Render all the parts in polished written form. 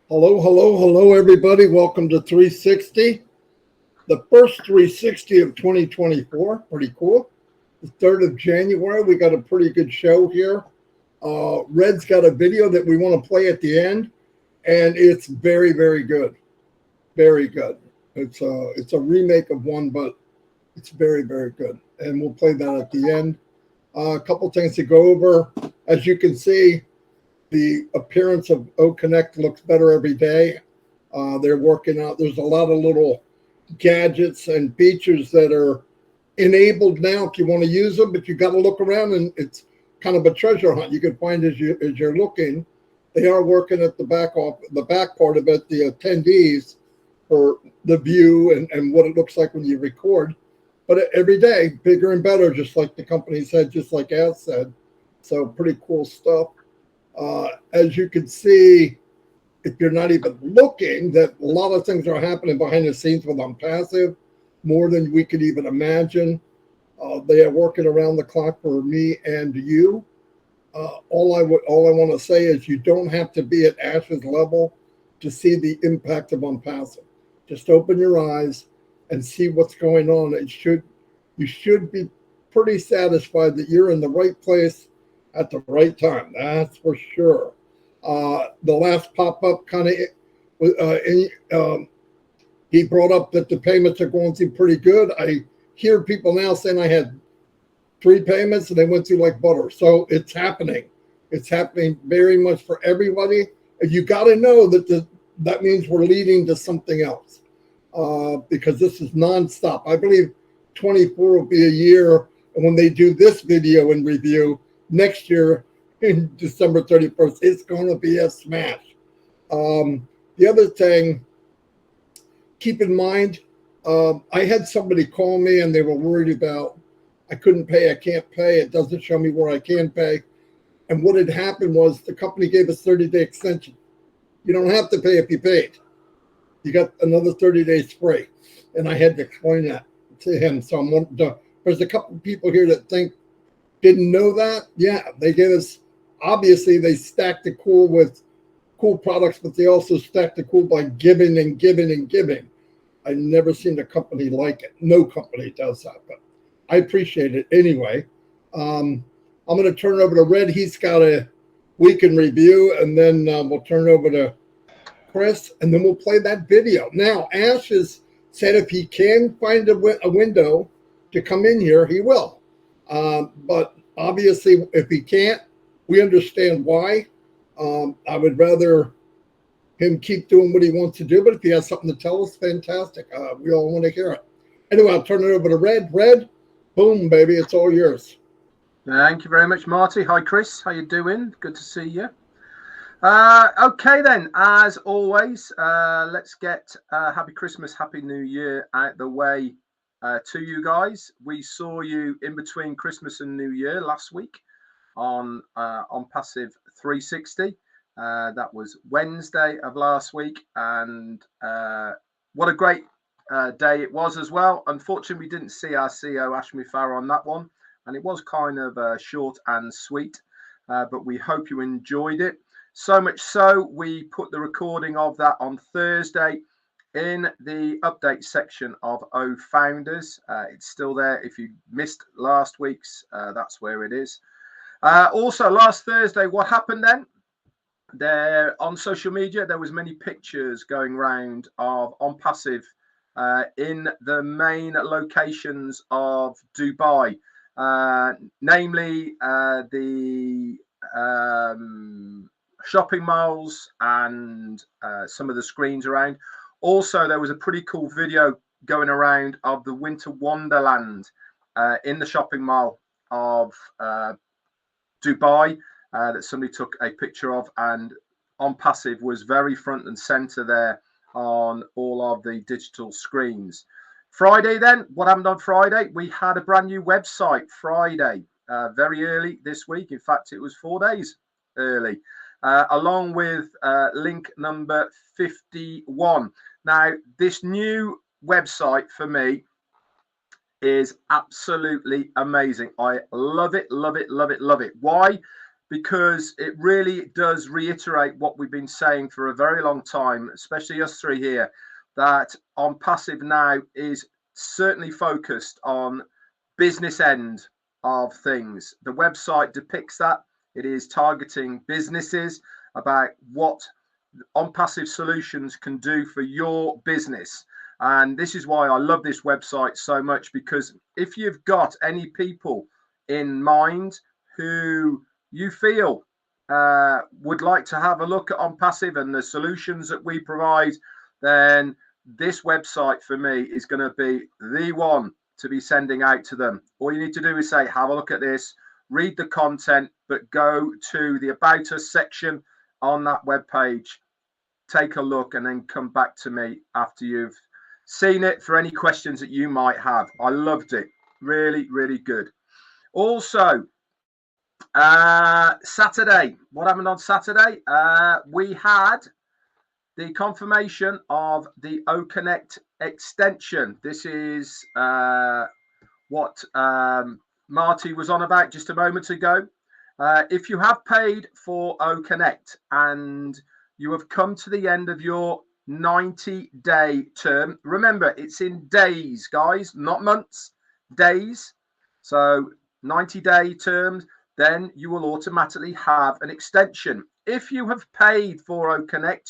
Hello, hello, hello, everybody. Welcome to 360, the first 360 of 2024. Pretty cool. The 3rd of January, we got a pretty good show here. Red's got a video that we want to play at the end, and it's very, very good. Very good. It's a remake of one, but it's very, very good. And we'll play that at the end. A couple things to go over. As you can see, the appearance of O Connect looks better every day. They're working out. There's a lot of little gadgets and features that are enabled now if you want to use them, but you got to look around, and it's kind of a treasure hunt you can find as you're looking. They are working at the back part of it, the attendees for the view and what it looks like when you record. But every day, bigger and better, just like the company said, just like Az said. So pretty cool stuff. As you can see, if you're not even looking, that a lot of things are happening behind the scenes with Onpassive, more than we could even imagine. They are working around the clock for me and you. All I want to say is you don't have to be at Ash's level to see the impact of Onpassive. Just open your eyes and see what's going on. You should be pretty satisfied that you're in the right place at the right time. That's for sure. The last pop-up kind of, he brought up that the payments are going through pretty good. I hear people now saying I had 3 payments and they went through like butter. So it's happening. It's happening very much for everybody. And you got to know that means we're leading to something else, because this is nonstop. I believe 24 will be a year. And when they do this video and review next year in December 31st, it's going to be a smash. The other thing, keep in mind, I had somebody call me and they were worried about, I couldn't pay, I can't pay, it doesn't show me where I can pay. And what had happened was the company gave us 30-day extension. You don't have to pay if you paid. You got another 30 days free. And I had to explain that to him. So there's a couple of people here that didn't know that. Yeah, they gave us, obviously they stacked the cool with cool products, but they also stacked the cool by giving and giving and giving. I've never seen a company like it. No company does that, but I appreciate it anyway. I'm going to turn it over to Red. He's got a week in review, and then we'll turn it over to Chris, and then we'll play that video. Now, Ash has said if he can find a window to come in here, he will. But obviously, if he can't, we understand why. I would rather him keep doing what he wants to do, but if he has something to tell us, fantastic. We all want to hear it. Anyway, I'll turn it over to Red. Red, boom, baby, it's all yours. Thank you very much, Marty. Hi, Chris. How you doing? Good to see you. Okay, then, as always, let's get Happy Christmas, Happy New Year out the way to you guys. We saw you in between Christmas and New Year last week on Onpassive 360. That was Wednesday of last week, and what a great day it was as well. Unfortunately, we didn't see our CEO Ash Mufareh on that one, and it was kind of short and sweet, but we hope you enjoyed it. So much so, we put the recording of that on Thursday in the update section of O Founders. It's still there. If you missed last week's, that's where it is. Also, last Thursday, what happened then? There on social media, there was many pictures going around of Onpassive in the main locations of Dubai, namely the shopping malls and some of the screens around. Also, there was a pretty cool video going around of the Winter Wonderland in the shopping mall of Dubai that somebody took a picture of, and Onpassive was very front and center there on all of the digital screens. Friday then, what happened on Friday? We had a brand new website Friday, very early this week. In fact, it was 4 days early, along with link number 51. Now, this new website for me is absolutely amazing. I love it, love it, love it, love it. Why? because it really does reiterate what we've been saying for a very long time, especially us three here, that Onpassive now is certainly focused on business end of things. The website depicts that. It is targeting businesses about what Onpassive solutions can do for your business. And this is why I love this website so much, because if you've got any people in mind who you feel would like to have a look at Onpassive and the solutions that we provide, then this website for me is going to be the one to be sending out to them. All you need to do is say, have a look at this, read the content, but go to the About Us section on that webpage, take a look, and then come back to me after you've seen it for any questions that you might have. I loved it. Really, really good. Also, Saturday, what happened on Saturday? We had the confirmation of the OConnect extension. This is what Marty was on about just a moment ago. If you have paid for OConnect and you have come to the end of your 90-day term, remember, it's in days, guys, not months, days. So 90-day terms, then you will automatically have an extension. If you have paid for OConnect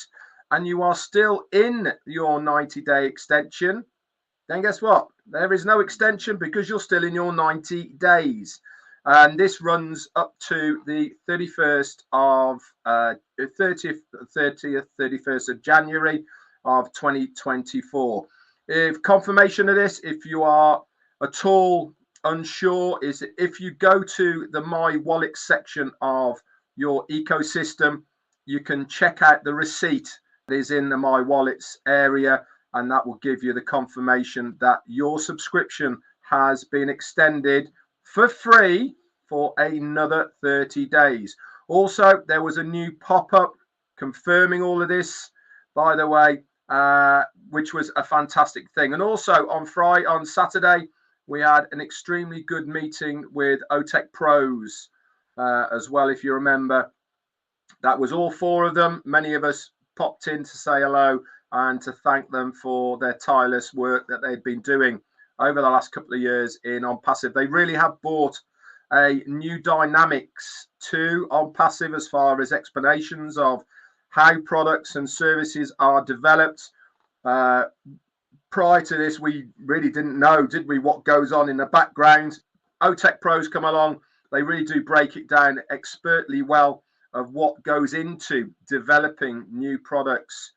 and you are still in your 90-day extension, then guess what? There is no extension because you're still in your 90 days. And this runs up to the 31st of 31st of January of 2024. If confirmation of this, if you are at all unsure, is if you go to the My Wallet section of your ecosystem, you can check out the receipt that is in the My Wallets area, and that will give you the confirmation that your subscription has been extended for free for another 30 days. Also, there was a new pop-up confirming all of this, by the way, which was a fantastic thing. And also on Saturday, we had an extremely good meeting with OTech Pros as well, if you remember. That was all four of them. Many of us popped in to say hello and to thank them for their tireless work that they've been doing over the last couple of years in Onpassive. They really have brought a new dynamics to Onpassive as far as explanations of how products and services are developed. Prior to this, we really didn't know, did we, what goes on in the background. OTech Pros come along. They really do break it down expertly well of what goes into developing new products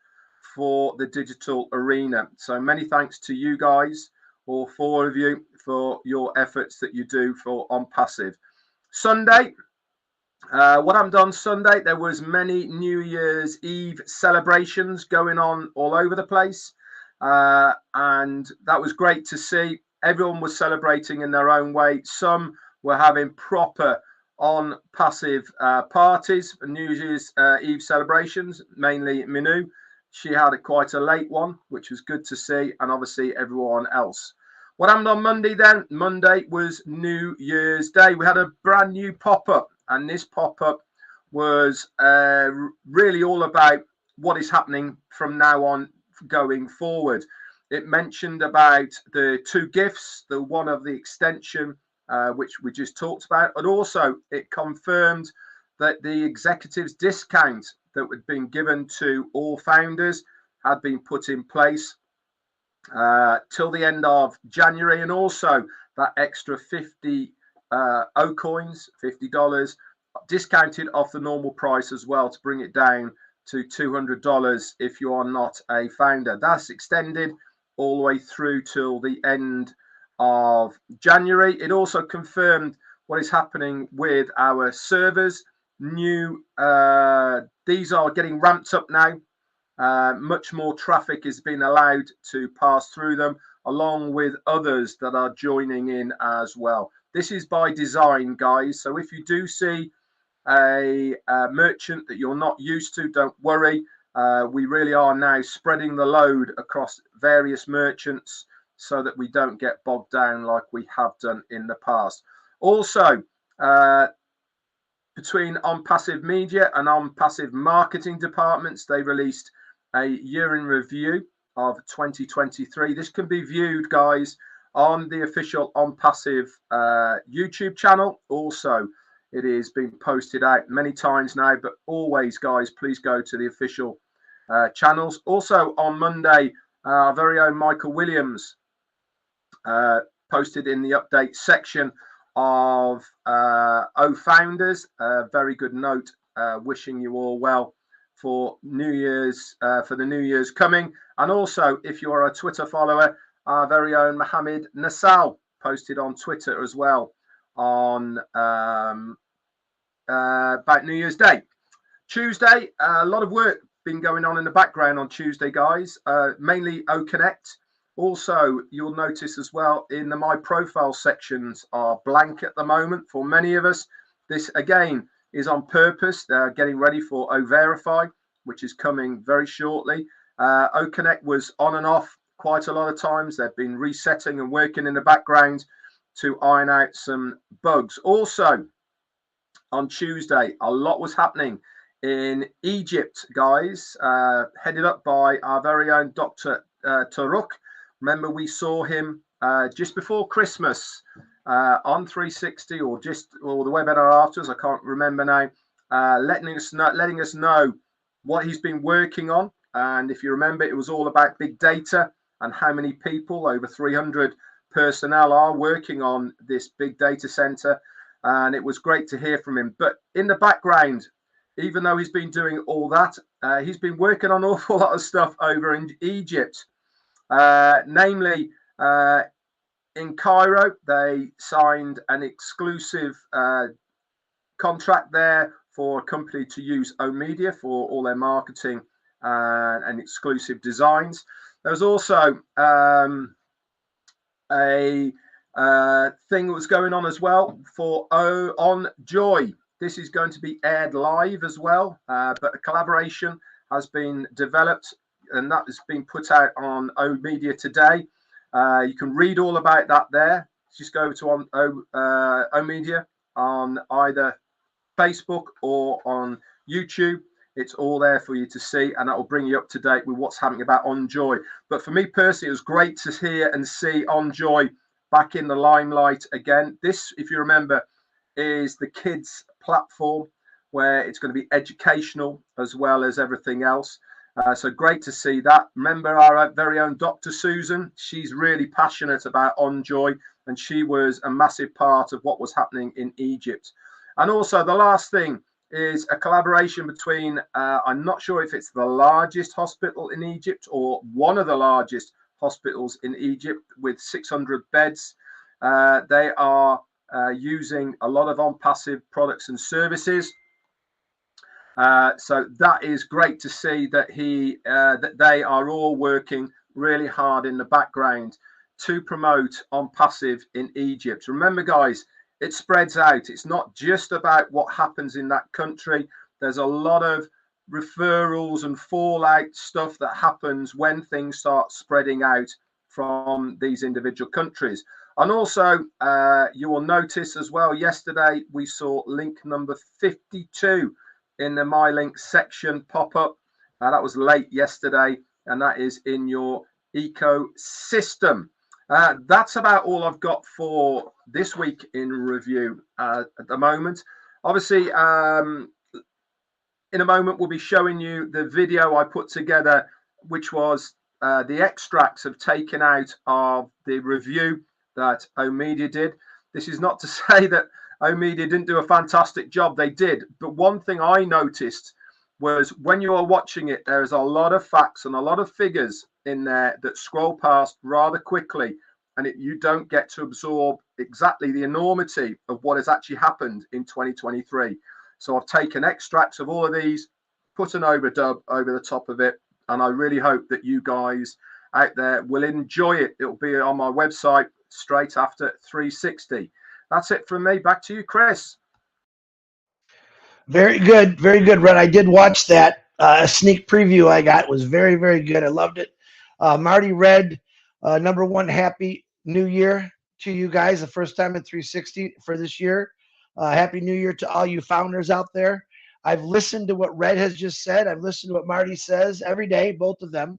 for the digital arena. So many thanks to you guys, all four of you, for your efforts that you do for Onpassive. Sunday, what happened on Sunday? There was many New Year's Eve celebrations going on all over the place, and that was great to see. Everyone was celebrating in their own way. Some were having proper Onpassive parties, New Year's Eve celebrations, mainly Minu. She had quite a late one, which was good to see, and obviously everyone else. What happened on Monday then? Monday was New Year's Day. We had a brand new pop-up, and this pop-up was really all about what is happening from now on going forward. It mentioned about the two gifts, the one of the extension, which we just talked about, and also it confirmed that the executives discount that had been given to all founders had been put in place till the end of January, and also that extra 50 O coins, $50 discounted off the normal price as well, to bring it down to $200 if you are not a founder. That's extended all the way through till the end of January. It also confirmed what is happening with our servers. These are getting ramped up now. Much more traffic is being allowed to pass through them, along with others that are joining in as well. This is by design, guys. So if you do see a merchant that you're not used to, don't worry. We really are now spreading the load across various merchants so that we don't get bogged down like we have done in the past. Also, between Onpassive Media and Onpassive Marketing departments, they released a year in review of 2023. This can be viewed, guys, on the official Onpassive YouTube channel. Also, it is being posted out many times now, but always, guys, please go to the official channels. Also, on Monday, our very own Michael Williams posted in the update section of Founders, a very good note, wishing you all well for New Year's, for the New Year's coming. And also, if you are a Twitter follower, our very own Mohammed Nassal posted on Twitter as well on about New Year's Day. Tuesday, a lot of work been going on in the background on Tuesday, guys, mainly OConnect. Also, you'll notice as well in the My Profile sections are blank at the moment for many of us. This, again, is on purpose. They're getting ready for Verify, which is coming very shortly. OConnect was on and off quite a lot of times. They've been resetting and working in the background to iron out some bugs. Also, on Tuesday, a lot was happening in Egypt, guys, headed up by our very own Dr. Taruk. Remember, we saw him just before Christmas on 360 or the webinar afterwards. I can't remember now. Letting us know what he's been working on. And if you remember, it was all about big data and how many people, over 300 personnel, are working on this big data center. And it was great to hear from him. But in the background, even though he's been doing all that, he's been working on an awful lot of stuff over in Egypt. Namely, in Cairo, they signed an exclusive contract there for a company to use Omedia for all their marketing and exclusive designs. There's also a thing that was going on as well for On Joy. This is going to be aired live as well, but a collaboration has been developed and that has been put out on Omedia today. You can read all about that there. Just go to Omedia on either Facebook or on YouTube. It's all there for you to see, and that will bring you up to date with what's happening about On Joy. But for me personally, it was great to hear and see On Joy back in the limelight again. This, if you remember, is the kids platform where it's going to be educational as well as everything else. So great to see that. Remember our very own Dr. Susan. She's really passionate about On Joy, and she was a massive part of what was happening in Egypt. And also the last thing is a collaboration between, I'm not sure if it's the largest hospital in Egypt or one of the largest hospitals in Egypt with 600 beds. They are using a lot of Onpassive products and services. So that is great to see that that they are all working really hard in the background to promote Onpassive in Egypt. Remember, guys, it spreads out. It's not just about what happens in that country. There's a lot of referrals and fallout stuff that happens when things start spreading out from these individual countries. And also, you will notice as well, yesterday we saw link number 52 in the My Link section pop up. That was late yesterday, and that is in your ecosystem. That's about all I've got for this week in review at the moment. Obviously, in a moment, we'll be showing you the video I put together, which was the extracts I've taken out of the review that Omedia did. This is not to say that Omedia didn't do a fantastic job. They did. But one thing I noticed was when you are watching it, there's a lot of facts and a lot of figures in there that scroll past rather quickly, and you don't get to absorb exactly the enormity of what has actually happened in 2023. So I've taken extracts of all of these, put an overdub over the top of it, and I really hope that you guys out there will enjoy it. It'll be on my website straight after 360. That's it from me. Back to you, Chris. Very good, Red. I did watch that. Sneak preview I got was very, very good. I loved it. Marty, Red, number one, happy New Year to you guys. The first time at 360 for this year. Happy New Year to all you founders out there. I've listened to what Red has just said. I've listened to what Marty says every day, both of them.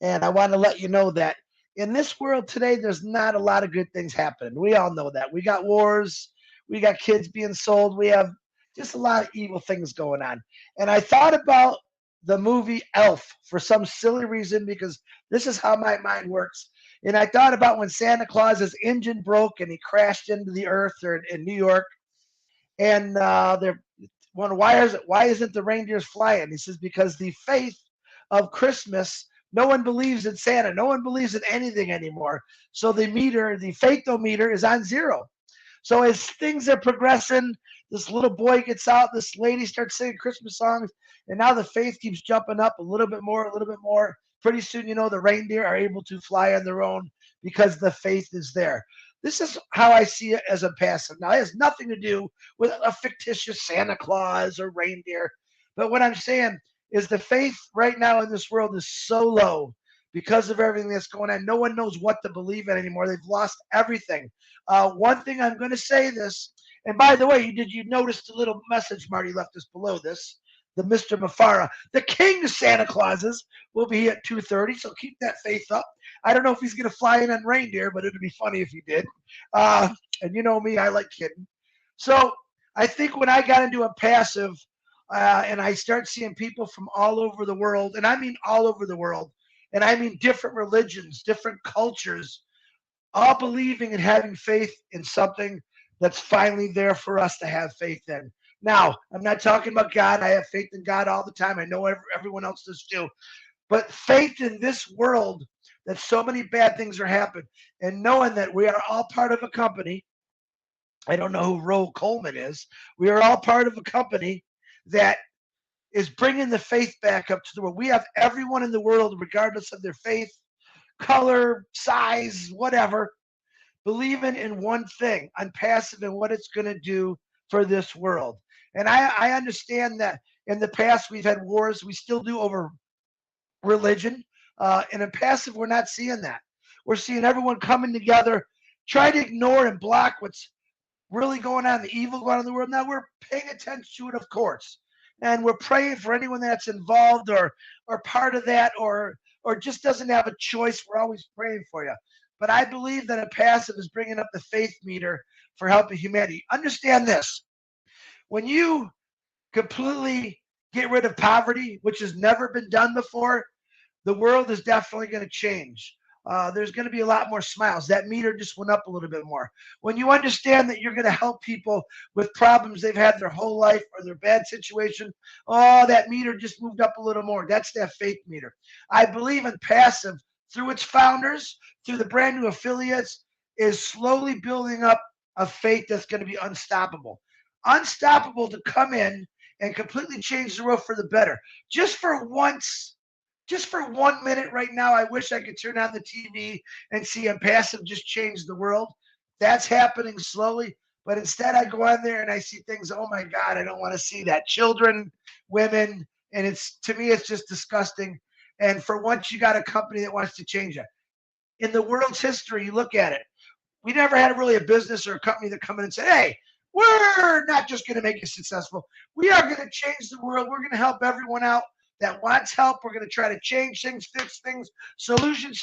And I want to let you know that in this world today, there's not a lot of good things happening. We all know that. We got wars, we got kids being sold, we have just a lot of evil things going on. And I thought about the movie Elf for some silly reason because this is how my mind works. And I thought about when Santa Claus's engine broke and he crashed into the earth or in New York. And they're wondering, why isn't the reindeers flying? He says, because the faith of Christmas, no one believes in Santa. No one believes in anything anymore. So the faithometer is on zero. So as things are progressing, this little boy gets out, this lady starts singing Christmas songs, and now the faith keeps jumping up a little bit more, a little bit more. Pretty soon, the reindeer are able to fly on their own because the faith is there. This is how I see it as Onpassive. Now, it has nothing to do with a fictitious Santa Claus or reindeer. But what I'm saying is the faith right now in this world is so low because of everything that's going on. No one knows what to believe in anymore. They've lost everything. One thing I'm going to say this, and by the way, did you notice the little message Marty left us below this? The Mr. Mufareh, the king of Santa Clauses, will be at 2:30, so keep that faith up. I don't know if he's going to fly in on reindeer, but it would be funny if he did. And you know me, I like kidding. So I think when I got into Onpassive, and I start seeing people from all over the world, and I mean all over the world, and I mean different religions, different cultures, all believing and having faith in something that's finally there for us to have faith in. Now, I'm not talking about God. I have faith in God all the time. I know everyone else does too. But faith in this world that so many bad things are happening, and knowing that we are all part of a company. I don't know who Roe Coleman is. We are all part of a company that is bringing the faith back up to the world. We have everyone in the world, regardless of their faith, color, size, whatever, believing in one thing, Onpassive, and what it's going to do for this world. And I understand that in the past we've had wars. We still do over religion. In Onpassive, we're not seeing that. We're seeing everyone coming together, try to ignore and block what's really going on, the evil going on in the world. Now we're paying attention to it, of course. And we're praying for anyone that's involved or part of that or just doesn't have a choice. We're always praying for you. But I believe that Onpassive is bringing up the faith meter for helping humanity. Understand this. When you completely get rid of poverty, which has never been done before, the world is definitely going to change. There's going to be a lot more smiles. That meter just went up a little bit more. When you understand that you're going to help people with problems they've had their whole life or their bad situation, that meter just moved up a little more. That's that faith meter. I believe Onpassive, through its founders, through the brand new affiliates, is slowly building up a faith that's going to be unstoppable. Unstoppable to come in and completely change the world for the better. Just for once, just for 1 minute right now, I wish I could turn on the TV and see Onpassive just change the world. That's happening slowly. But instead, I go on there and I see things, oh my God, I don't want to see that. Children, women, and to me, it's just disgusting. And for once, you got a company that wants to change it. In the world's history, you look at it, we never had really a business or a company that come in and say, hey, we're not just going to make you successful. We are going to change the world. We're going to help everyone out that wants help. We're going to try to change things, fix things, solutions.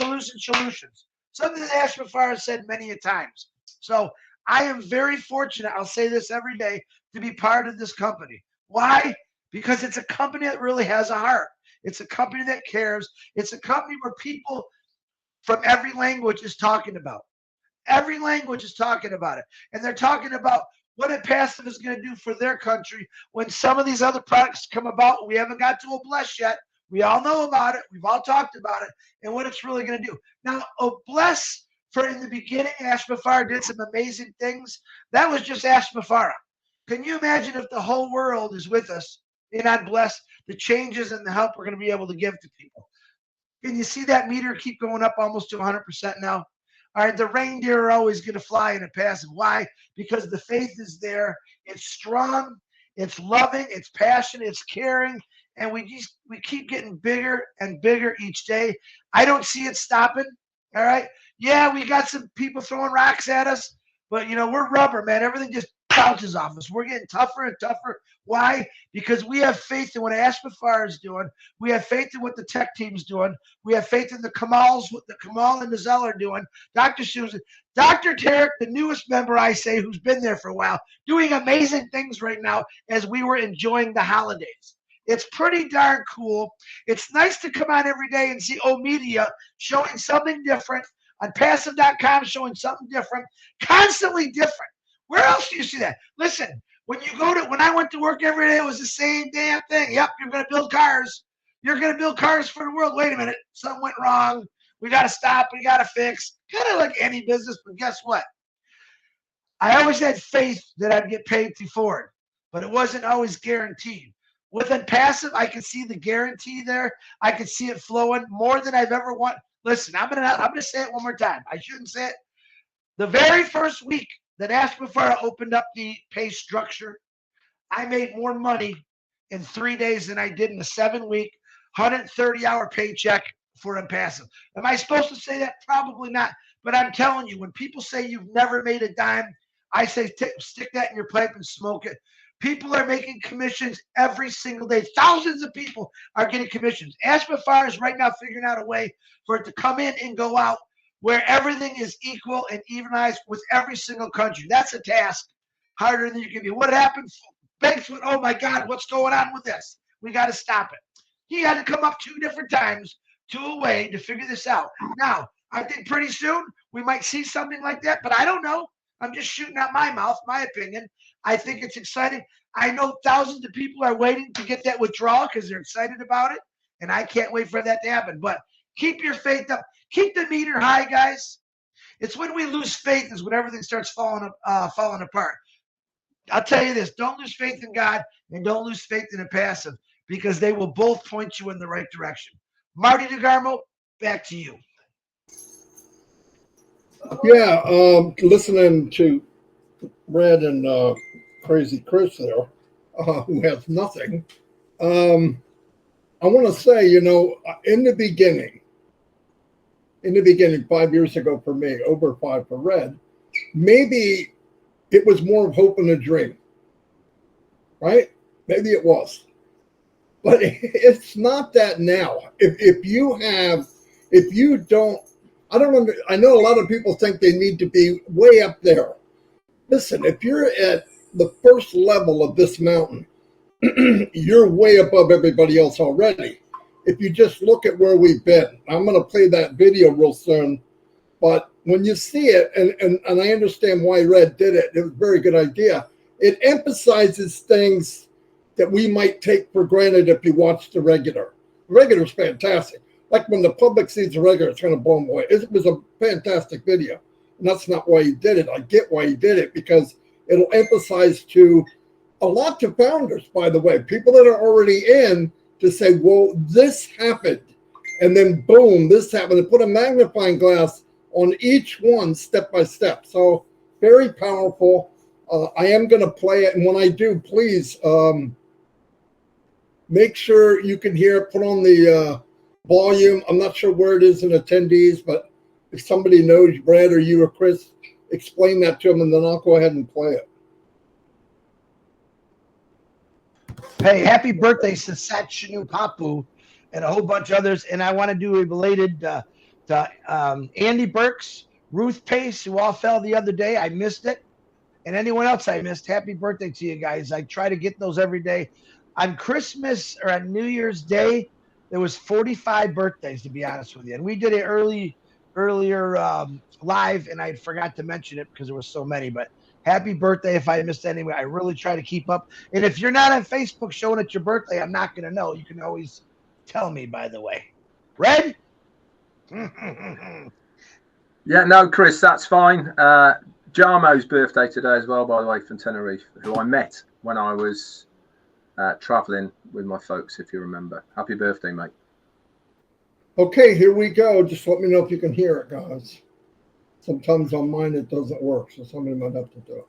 Something that Ash Mufareh said many a times. So I am very fortunate, I'll say this every day, to be part of this company. Why? Because it's a company that really has a heart. It's a company that cares. It's a company where people from every language is talking about. Every language is talking about it. And they're talking about what Onpassive is going to do for their country when some of these other products come about. We haven't got to Obless yet. We all know about it. We've all talked about it and what it's really going to do. Now, Obless, for in the beginning, Ash Mufareh did some amazing things. That was just Ash Mufareh. Can you imagine if the whole world is with us in Obless, the changes and the help we're going to be able to give to people? Can you see that meter keep going up almost to 100% now? All right, the reindeer are always going to fly in Onpassive. Why? Because the faith is there. It's strong. It's loving. It's passionate. It's caring. And we keep getting bigger and bigger each day. I don't see it stopping. All right. Yeah, we got some people throwing rocks at us, but we're rubber, man. Everything just bounces off us. We're getting tougher and tougher. Why? Because we have faith in what Mufareh is doing. We have faith in what the tech team's doing. We have faith in the Kamals, what the Kamal and Nazal are doing. Dr. Susan, Dr. Tarek, the newest member, I say, who's been there for a while, doing amazing things right now as we were enjoying the holidays. It's pretty darn cool. It's nice to come on every day and see Media showing something different, Onpassive.com showing something different, constantly different. Where else do you see that? Listen, when I went to work every day, it was the same damn thing. Yep, you're going to build cars. You're going to build cars for the world. Wait a minute, something went wrong. We got to stop. We got to fix. Kind of like any business, but guess what? I always had faith that I'd get paid to Ford, but it wasn't always guaranteed. With Onpassive, I could see the guarantee there. I could see it flowing more than I've ever wanted. Listen, I'm gonna say it one more time. I shouldn't say it. The very first week that Mufareh opened up the pay structure, I made more money in 3 days than I did in a 7-week, 130-hour paycheck for Onpassive. Am I supposed to say that? Probably not. But I'm telling you, when people say you've never made a dime, I say stick that in your pipe and smoke it. People are making commissions every single day. Thousands of people are getting commissions. Mufareh is right now figuring out a way for it to come in and go out where everything is equal and evenized with every single country. That's a task harder than you can be. What happened? Banks went, oh my God, what's going on with this? We got to stop it. He had to come up 2 different times to a way to figure this out. Now, I think pretty soon we might see something like that, but I don't know. I'm just shooting out my mouth, my opinion. I think it's exciting. I know thousands of people are waiting to get that withdrawal because they're excited about it, and I can't wait for that to happen. But keep your faith up. Keep the meter high, guys. It's when we lose faith is when everything starts falling apart. I'll tell you this, don't lose faith in God and don't lose faith in Onpassive because they will both point you in the right direction. Marty DeGarmo, back to you. Yeah, listening to Red and Crazy Chris there, who has nothing. I want to say, in the beginning, 5 years ago for me, over 5 for Red, maybe it was more of hope and a dream, right? Maybe it was. But it's not that now. If you don't, I know a lot of people think they need to be way up there. Listen, if you're at the first level of this mountain, you're way above everybody else already. If you just look at where we've been, I'm going to play that video real soon. But when you see it, and I understand why Red did it, it was a very good idea. It emphasizes things that we might take for granted if you watch the regular. The regular is fantastic. Like when the public sees the regular, it's going to blow them away. It was a fantastic video. And that's not why he did it. I get why he did it, because it'll emphasize to a lot of founders, by the way, people that are already in, to say, well, this happened. And then boom, this happened. And put a magnifying glass on each one step by step. So very powerful. I am going to play it. And when I do, please make sure you can hear it. Put on the volume. I'm not sure where it is in attendees, but if somebody knows, Brad or you or Chris, explain that to them, and then I'll go ahead and play it. Hey, happy birthday to Sat Shinu Papu and a whole bunch of others. And I want to do a related to Andy Burks, Ruth Pace, who all fell the other day. I missed it. And anyone else I missed, happy birthday to you guys. I try to get those every day. On Christmas or on New Year's Day, there was 45 birthdays, to be honest with you. And we did it earlier live, and I forgot to mention it because there was so many. But happy birthday if I missed any. I really try to keep up. And if you're not on Facebook showing it's your birthday, I'm not going to know. You can always tell me, by the way. Red? Yeah, no, Chris, that's fine. Jarmo's birthday today as well, by the way, from Tenerife, who I met when I was traveling with my folks, if you remember. Happy birthday, mate. Okay, here we go. Just let me know if you can hear it, guys. Sometimes on mine it doesn't work, so somebody might have to do it.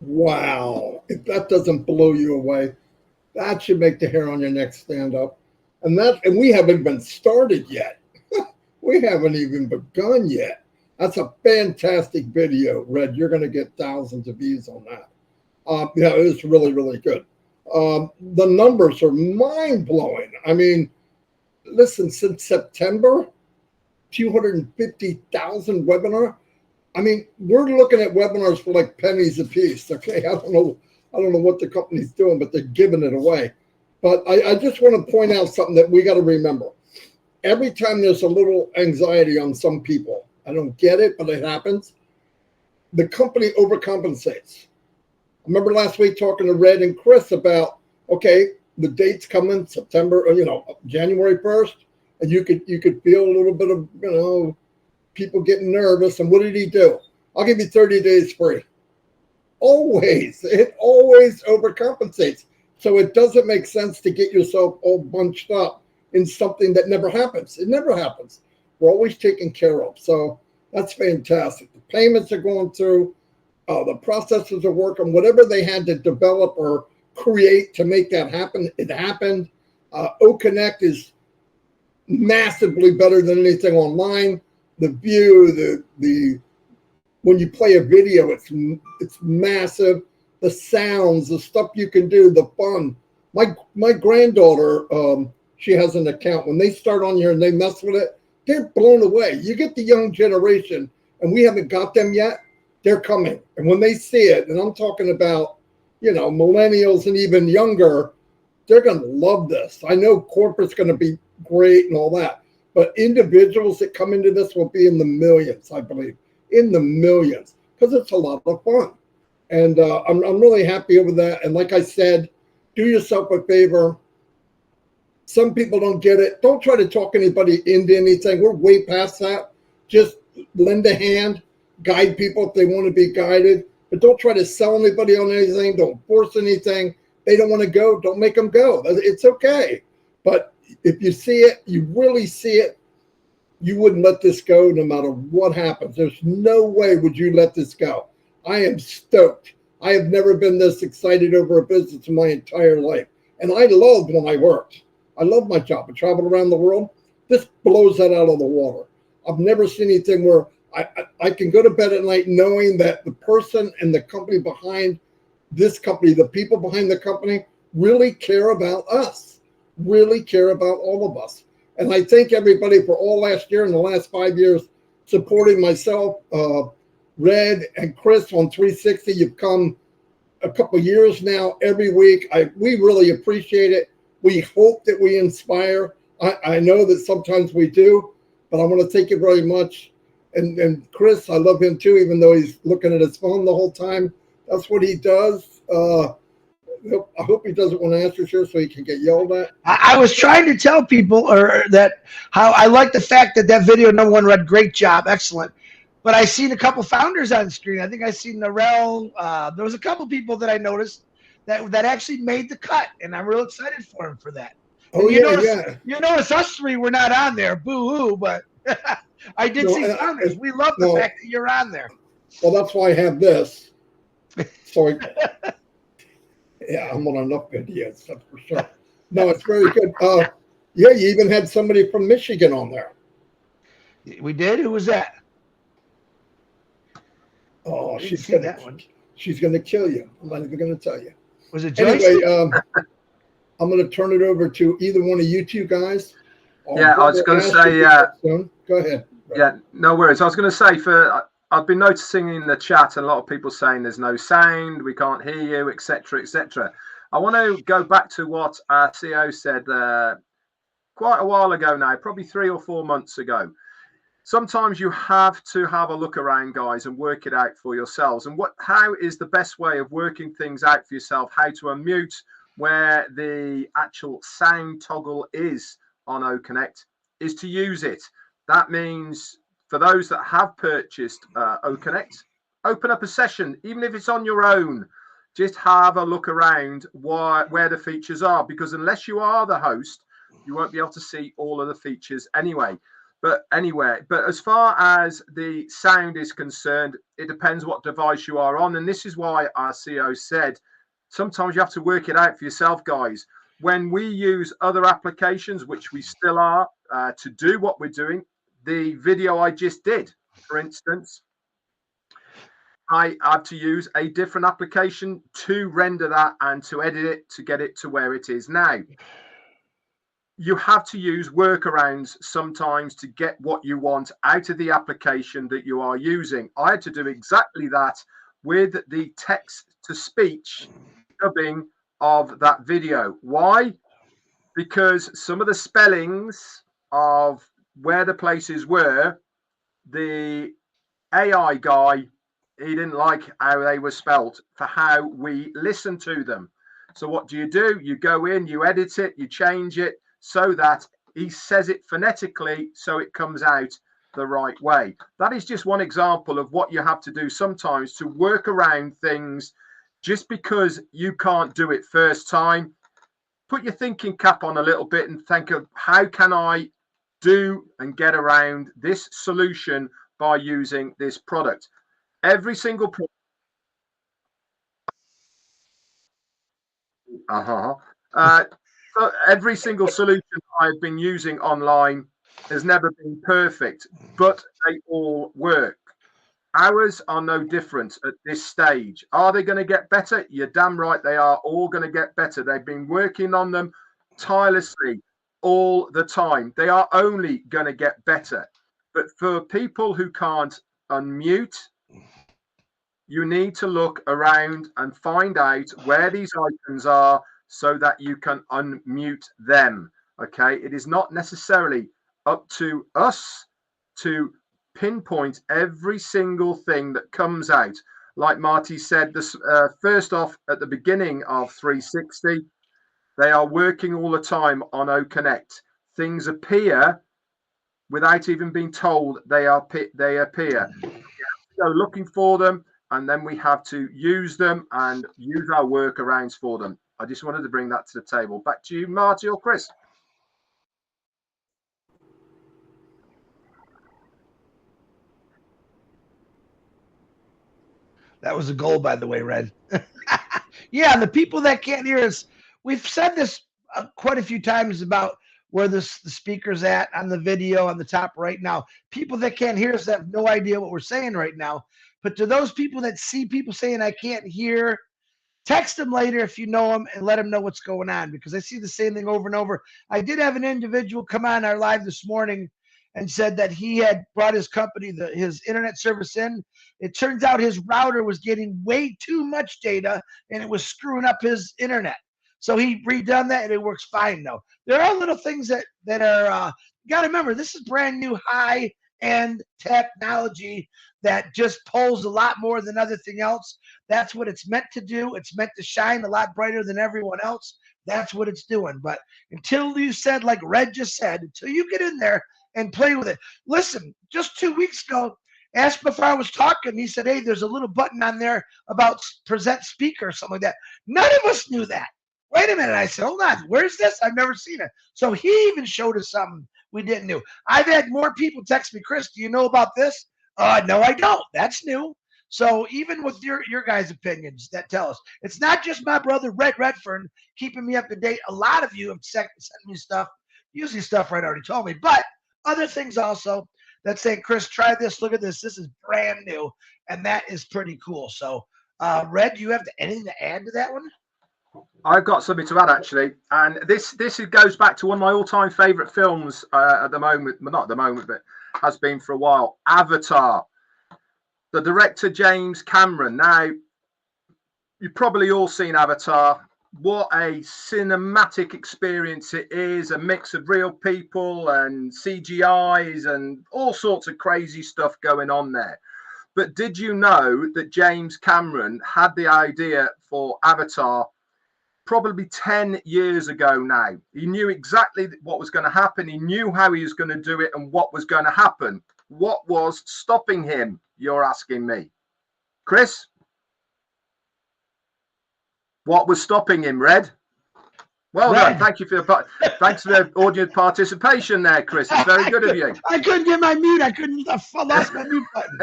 Wow. If that doesn't blow you away, that should make the hair on your neck stand up. And we haven't been started yet. We haven't even begun yet. That's a fantastic video, Red. You're going to get thousands of views on that. Yeah, it's really, really good. The numbers are mind blowing. I mean, listen, since September, 250,000 webinar. I mean, we're looking at webinars for like pennies a piece. Okay, I don't know what the company's doing, but they're giving it away. But I just want to point out something that we got to remember. Every time there's a little anxiety on some people, I don't get it, but it happens. The company overcompensates. I remember last week talking to Red and Chris about, okay, the date's coming September, January 1st, and you could feel a little bit of, people getting nervous. And what did he do? I'll give you 30 days free. It always overcompensates. So it doesn't make sense to get yourself all bunched up in something that never happens. It never happens. We're always taken care of. So that's fantastic. The payments are going through. The processes are working. Whatever they had to develop or create to make that happen, it happened. OConnect is massively better than anything online. The view, the when you play a video, it's massive. The sounds, the stuff you can do, the fun. My granddaughter, she has an account. When they start on here and they mess with it, they're blown away. You get the young generation, and we haven't got them yet. They're coming, and when they see it, and I'm talking about, millennials and even younger, they're going to love this. I know corporate's going to be great and all that, but individuals that come into this will be in the millions, I believe, in the millions, because it's a lot of fun. And I'm really happy over that. And like I said, do yourself a favor. Some people don't get it. Don't try to talk anybody into anything. We're way past that. Just lend a hand, guide people if they want to be guided. But don't try to sell anybody on anything. Don't force anything. They don't want to go. Don't make them go. It's okay. But if you see it, you really see it, you wouldn't let this go no matter what happens. There's no way would you let this go. I am stoked. I have never been this excited over a business in my entire life. And I loved when I worked. I love my job. I traveled around the world. This blows that out of the water. I've never seen anything where I can go to bed at night knowing that the person and the company behind this company, the people behind the company, really care about us, really care about all of us. And I thank everybody for all last year and the last 5 years supporting myself, Red and Chris on 360. You've come a couple of years now every week. We really appreciate it. We hope that we inspire. I know that sometimes we do, but I want to thank you very much. And Chris, I love him too, even though he's looking at his phone the whole time. That's what he does. I hope he doesn't want to answer here so he can get yelled at. I was trying to tell people how I like the fact that video, number one, Red, great job, excellent. But I seen a couple founders on screen. I think I seen Narelle. There was a couple people that I noticed that actually made the cut, and I'm real excited for him for that. Oh, you notice us three were not on there, boo-hoo, but I did see founders. We love the fact that you're on there. Well, that's why I have this. So yeah, I'm on enough videos, that's for sure. No, it's very good. Yeah, you even had somebody from Michigan on there. We did? Who was that? Oh, she's gonna kill you. I'm not even gonna tell you. Was it Joyce? Anyway, I'm gonna turn it over to either one of you two guys. Yeah, I was gonna say, go ahead. Yeah, no worries. I was gonna say, I've been noticing in the chat a lot of people saying there's no sound, we can't hear you, etc., etc. I want to go back to what our CEO said quite a while ago now, probably 3 or 4 months ago. Sometimes you have to have a look around, guys, and work it out for yourselves. And how is the best way of working things out for yourself? How to unmute, where the actual sound toggle is on OConnect, is to use it. That means for those that have purchased OConnect, open up a session, even if it's on your own. Just have a look around where the features are, because unless you are the host, you won't be able to see all of the features anyway. But anyway, but as far as the sound is concerned, it depends what device you are on. And this is why our CEO said, sometimes you have to work it out for yourself, guys. When we use other applications, which we still are, to do what we're doing, the video I just did, for instance, I have to use a different application to render that and to edit it to get it to where it is now. You have to use workarounds sometimes to get what you want out of the application that you are using. I had to do exactly that with the text-to-speech dubbing of that video. Why? Because some of the spellings of where the places were, the AI guy, he didn't like how they were spelt for how we listen to them. So what do? You go in, you edit it, you change it so that he says it phonetically so it comes out the right way. That is just one example of what you have to do sometimes to work around things. Just because you can't do it first time, put your thinking cap on a little bit and think of how can I do and get around this solution by using this product. Every single product. So every single solution I've been using online has never been perfect, but they all work. Ours are no different at this stage. Are they going to get better? You're damn right they are all going to get better. They've been working on them tirelessly all the time. They are only going to get better. But for people who can't unmute, you need to look around and find out where these icons are so that you can unmute them. Okay, it is not necessarily up to us to pinpoint every single thing that comes out. Like Marty said, this first off at the beginning of 360, they are working all the time on O Connect. Things appear without even being told they appear. So looking for them, and then we have to use them and use our workarounds for them. I just wanted to bring that to the table. Back to you, Marty or Chris. That was a goal, by the way, Red. Yeah, and the people that can't hear us, we've said this quite a few times about where the speaker's at on the video on the top right now. People that can't hear us have no idea what we're saying right now. But to those people that see people saying, I can't hear, text them later if you know them and let them know what's going on, because I see the same thing over and over. I did have an individual come on our live this morning and said that he had brought his company, his internet service in. It turns out his router was getting way too much data and it was screwing up his internet. So he redone that and it works fine now. There are little things that are, you got to remember, this is brand new high-end technology that just pulls a lot more than everything else. That's what it's meant to do. It's meant to shine a lot brighter than everyone else. That's what it's doing. But until you said, like Red just said, until you get in there and play with it. Listen, just 2 weeks ago, asked before I was talking, he said, hey, there's a little button on there about present speaker or something like that. None of us knew that. Wait a minute. I said, hold on. Where's this? I've never seen it. So he even showed us something we didn't know. I've had more people text me, Chris, do you know about this? No, I don't. That's new. So even with your guys' opinions that tell us, it's not just my brother, Red Redfern, keeping me up to date. A lot of you have sent me stuff, usually stuff Red already told me, but other things also that say, Chris, try this, look at this. This is brand new, and that is pretty cool. So, Red, do you have anything to add to that one? I've got something to add, actually. And this goes back to one of my all-time favorite films at the moment. Well, not at the moment, but has been for a while. Avatar. The director, James Cameron. Now, you've probably all seen Avatar. What a cinematic experience it is, a mix of real people and CGIs and all sorts of crazy stuff going on there. But did you know that James Cameron had the idea for Avatar probably 10 years ago now? He knew exactly what was going to happen. He knew how he was going to do it and what was going to happen. What was stopping him, you're asking me? Chris? What was stopping him, Red? Well Red. done. Thank you thanks for the audience participation there, Chris. It's very good of you. I couldn't get my mute. I lost my mute button.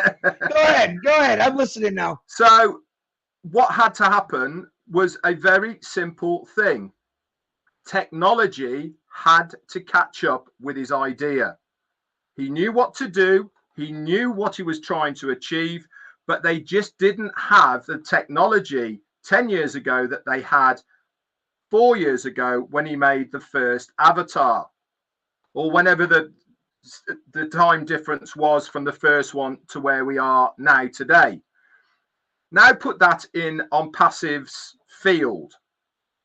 Go ahead. I'm listening now. So what had to happen was a very simple thing. Technology had to catch up with his idea. He knew what to do. He knew what he was trying to achieve, but they just didn't have the technology 10 years ago that they had 4 years ago when he made the first Avatar, or whenever the time difference was from the first one to where we are now today. Now put that in Onpassive's field.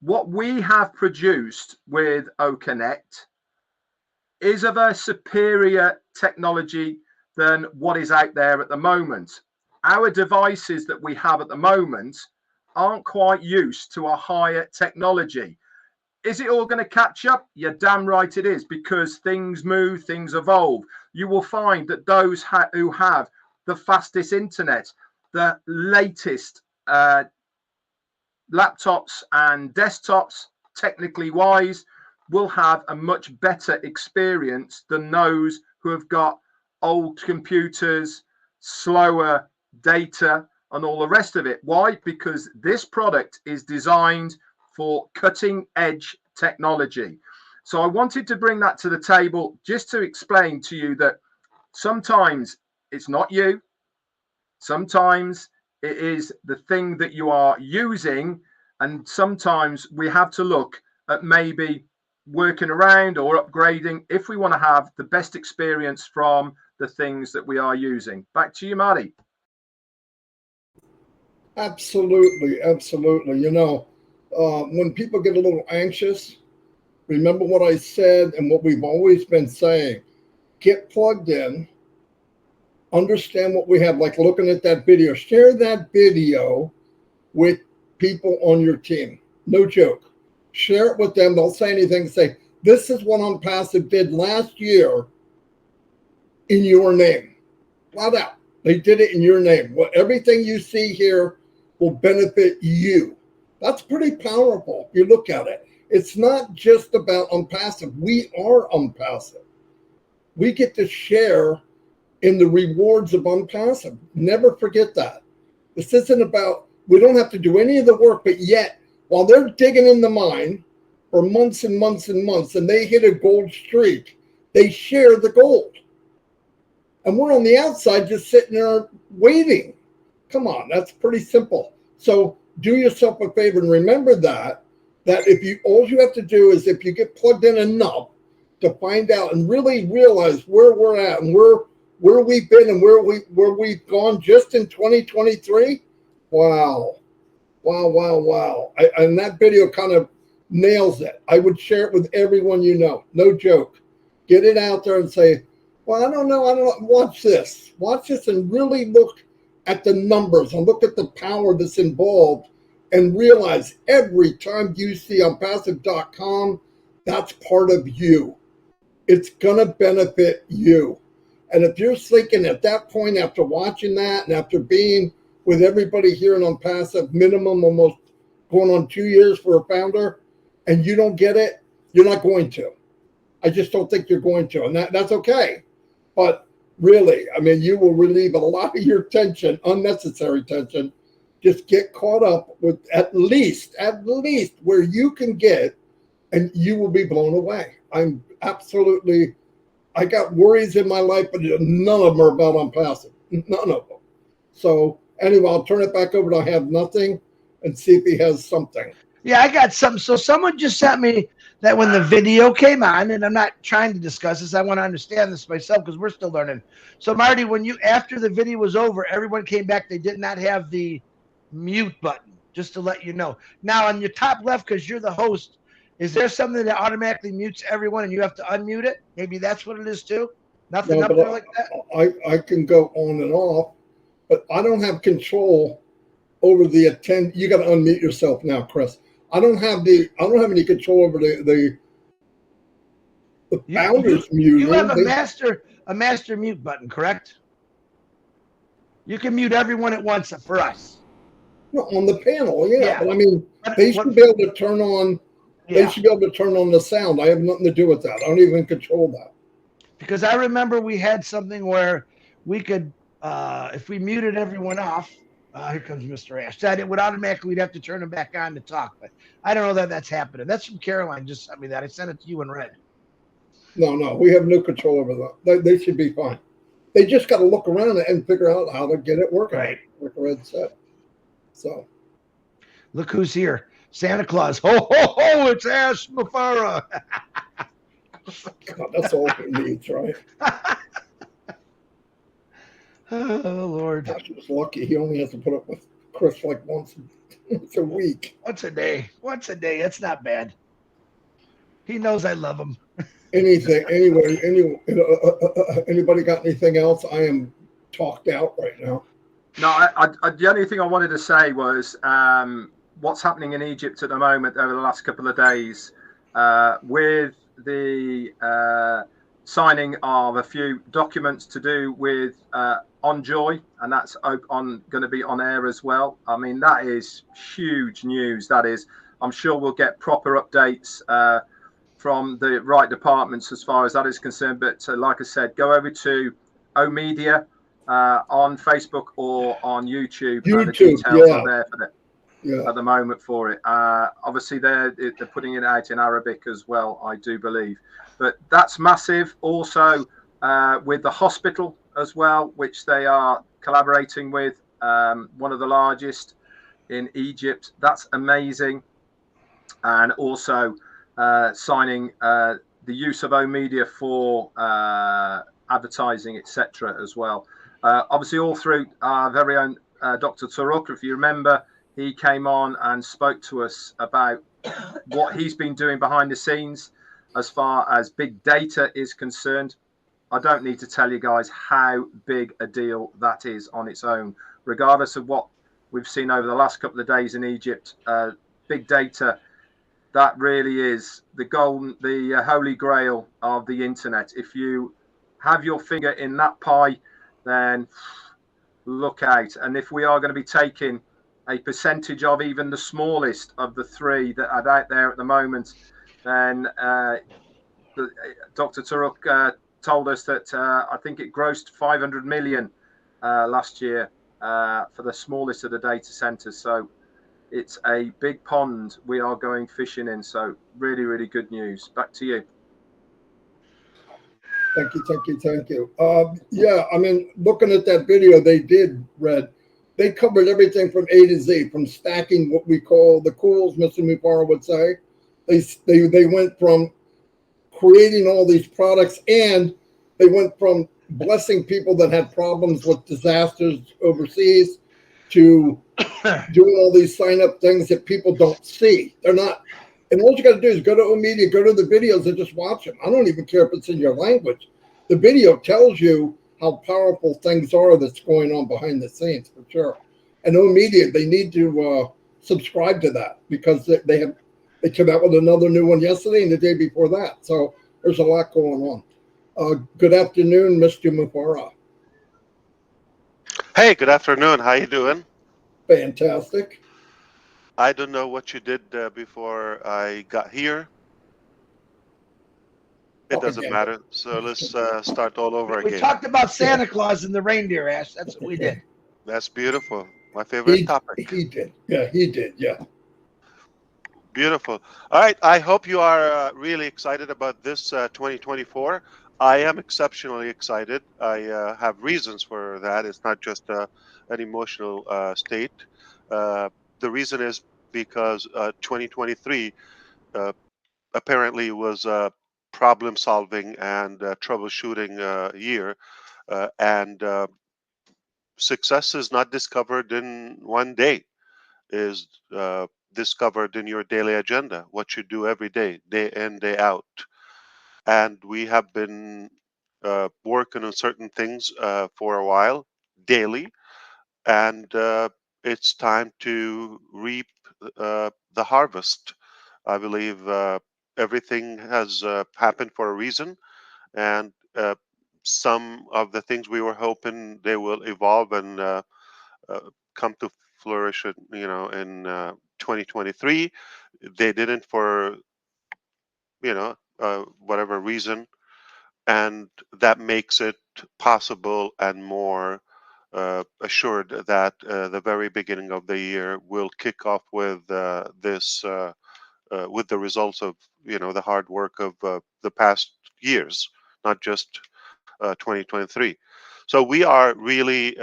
What we have produced with OConnect is of a superior technology than what is out there at the moment. Our devices that we have at the moment aren't quite used to a higher technology. Is it all going to catch up? You're damn right it is, because things move, things evolve. You will find that those who have the fastest internet, the latest laptops and desktops, technically wise, will have a much better experience than those who have got old computers, slower data, and all the rest of it. Why? Because this product is designed for cutting edge technology. So I wanted to bring that to the table just to explain to you that sometimes it's not you. Sometimes it is the thing that you are using. And sometimes we have to look at maybe working around or upgrading if we want to have the best experience from the things that we are using. Back to you, Marty. Absolutely. You know, when people get a little anxious, remember what I said and what we've always been saying. Get plugged in, understand what we have, like looking at that video. Share that video with people on your team. No joke. Share it with them. Don't say anything. Say, this is what Onpassive did last year in your name. Flat out. They did it in your name. Well, everything you see here will benefit you. That's pretty powerful if you look at it. It's not just about Onpassive. We are Onpassive. We get to share in the rewards of Onpassive. Never forget that. This isn't about, we don't have to do any of the work, but yet, while they're digging in the mine for months and months and months, and they hit a gold streak, they share the gold. And we're on the outside just sitting there waiting. Come on, that's pretty simple. So do yourself a favor and remember that if you, all you have to do is if you get plugged in enough to find out and really realize where we're at and where we've been and where we've gone just in 2023. Wow. And that video kind of nails it. I would share it with everyone you know. No joke. Get it out there and say, well, I don't know. Watch this and really look at the numbers and look at the power that's involved and realize every time you see Onpassive.com, that's part of you. It's going to benefit you. And if you're thinking at that point, after watching that and after being with everybody here in Onpassive, minimum almost going on 2 years for a founder, and you don't get it, you're not going to. I just don't think you're going to. And that's okay. But really, I mean, you will relieve a lot of your tension, unnecessary tension. Just get caught up with at least where you can get, and you will be blown away. I got worries in my life, but none of them are about Onpassive. None of them. So anyway, I'll turn it back over to I Have Nothing and see if he has something. Yeah, I got something. So someone just sent me that when the video came on, and I'm not trying to discuss this, I want to understand this myself because we're still learning. So Marty, after the video was over, everyone came back. They did not have the mute button, just to let you know. Now on your top left, because you're the host, is there something that automatically mutes everyone and you have to unmute it? Maybe that's what it is too? Nothing up there like that? I can go on and off, but I don't have control over the attend. You got to unmute yourself now, Chris. I don't have any control over the founders muting. You have a master mute button, correct? You can mute everyone at once for us. No, on the panel, yeah. But I mean, they should be able to turn on They Yeah, should be able to turn on the sound. I have nothing to do with that. I don't even control that. because I remember we had something where we could, if we muted everyone off, here comes Mr. Ash. That it would automatically, we'd have to turn them back on to talk. But I don't know that that's happening. That's from Caroline. Just sent me that. I sent it to you in red. No, we have no control over that. They should be fine. They just got to look around and figure out how to get it working, Right. like Red said. So, Look who's here. Santa Claus. Ho, ho, ho. It's Ash Mufareh. God, that's all he needs, right? Oh, Lord. Ash was lucky. He only has to put up with Chris like once a week. Once a day. Once a day. That's not bad. He knows I love him. Anything, anyway, anybody got anything else? I am talked out right now. No, the only thing I wanted to say was what's happening in Egypt at the moment over the last couple of days with the signing of a few documents to do with Enjoy, and that's going to be on air as well. I mean, that is huge news. That is, I'm sure we'll get proper updates from the right departments as far as that is concerned. But like I said, go over to O Media on Facebook or on YouTube. The YouTube, details yeah. are there for Yeah. at the moment for it. Obviously, they're putting it out in Arabic as well, I do believe. But that's massive. Also, with the hospital as well, which they are collaborating with, one of the largest in Egypt. That's amazing. And also signing the use of O Media for advertising, etc. as well. Obviously, all through our very own Dr. Turok, if you remember, he came on and spoke to us about what he's been doing behind the scenes as far as big data is concerned. I don't need to tell you guys how big a deal that is on its own, regardless of what we've seen over the last couple of days in Egypt. Big data, that really is the holy grail of the internet. If you have your finger in that pie, then look out. And if we are going to be taking a percentage of even the smallest of the three that are out there at the moment, then Dr. Turok told us that I think it grossed 500 million last year for the smallest of the data centers. So it's a big pond we are going fishing in. So really, really good news. Back to you. Thank you. Yeah, I mean, looking at that video they did, Red, they covered everything from A to Z, from stacking what we call the cools, Mr. Mufareh would say. They went from creating all these products, and they went from blessing people that had problems with disasters overseas to doing all these sign up things that people don't see. They're not, and all you got to do is go to O Media, go to the videos, and just watch them. I don't even care if it's in your language. The video tells you how powerful things are that's going on behind the scenes, for sure. And O Media, they need to subscribe to that, because they came out with another new one yesterday and the day before that. So there's a lot going on. Good afternoon, Mr. Mufareh. Hey, good afternoon. How you doing? Fantastic. I don't know what you did before I got here. It doesn't Again. matter. So let's start all over We again. talked about Santa Claus and the reindeer, Ash. That's what we did. That's beautiful. My favorite topic. He did. Yeah, he did. Yeah. Beautiful. All right. I hope you are really excited about this 2024. I am exceptionally excited. I have reasons for that. It's not just an emotional state. The reason is because 2023 apparently was a problem solving and troubleshooting year. And success is not discovered in one day, is discovered in your daily agenda, what you do every day, day in, day out. And we have been working on certain things for a while, daily. And it's time to reap the harvest. I believe everything has happened for a reason, and some of the things we were hoping they will evolve and come to flourish, in 2023. They didn't for whatever reason, and that makes it possible and more assured that the very beginning of the year will kick off with this with the results of the hard work of the past years, not just 2023. So we are really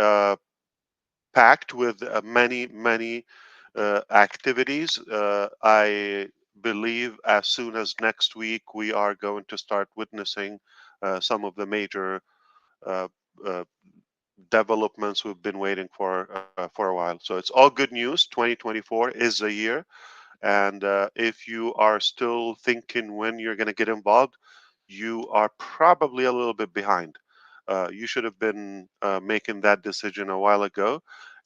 packed with many activities. I believe as soon as next week we are going to start witnessing some of the major uh, uh, developments we've been waiting for a while. So it's all good news. 2024 is a year, and if you are still thinking when you're going to get involved, you are probably a little bit behind. You should have been making that decision a while ago.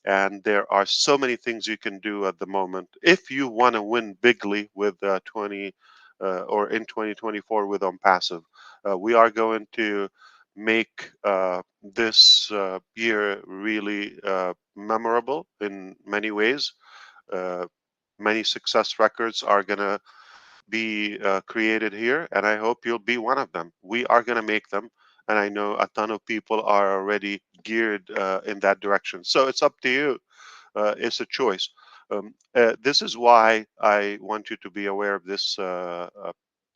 And there are so many things you can do at the moment. If you want to win bigly with 20 or in 2024 with Onpassive, we are going to make this year really memorable in many ways. Uh, Many success records are going to be created here, and I hope you'll be one of them. We are going to make them, and I know a ton of people are already geared in that direction. So it's up to you. It's a choice. This is why I want you to be aware of this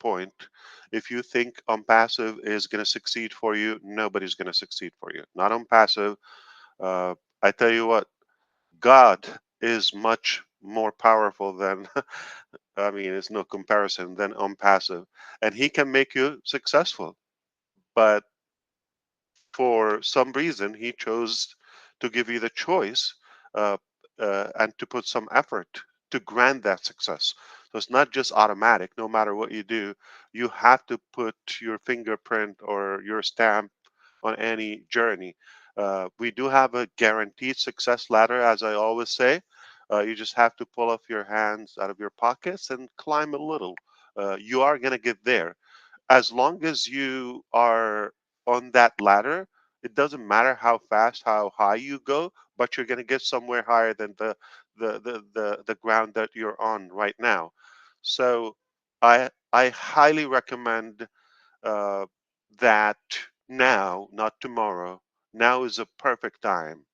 point. If you think Onpassive is going to succeed for you, nobody's going to succeed for you. Not Onpassive. I tell you what, God is much more powerful than, I mean, it's no comparison than Onpassive. And he can make you successful. But for some reason, he chose to give you the choice uh, and to put some effort to grant that success. So it's not just automatic. No matter what you do, you have to put your fingerprint or your stamp on any journey. We do have a guaranteed success ladder, as I always say. You just have to pull off your hands out of your pockets and climb a little. You are going to get there. As long as you are on that ladder, it doesn't matter how fast, how high you go, but you're going to get somewhere higher than the ground that you're on right now. So I highly recommend uh, that now, not tomorrow. Now is a perfect time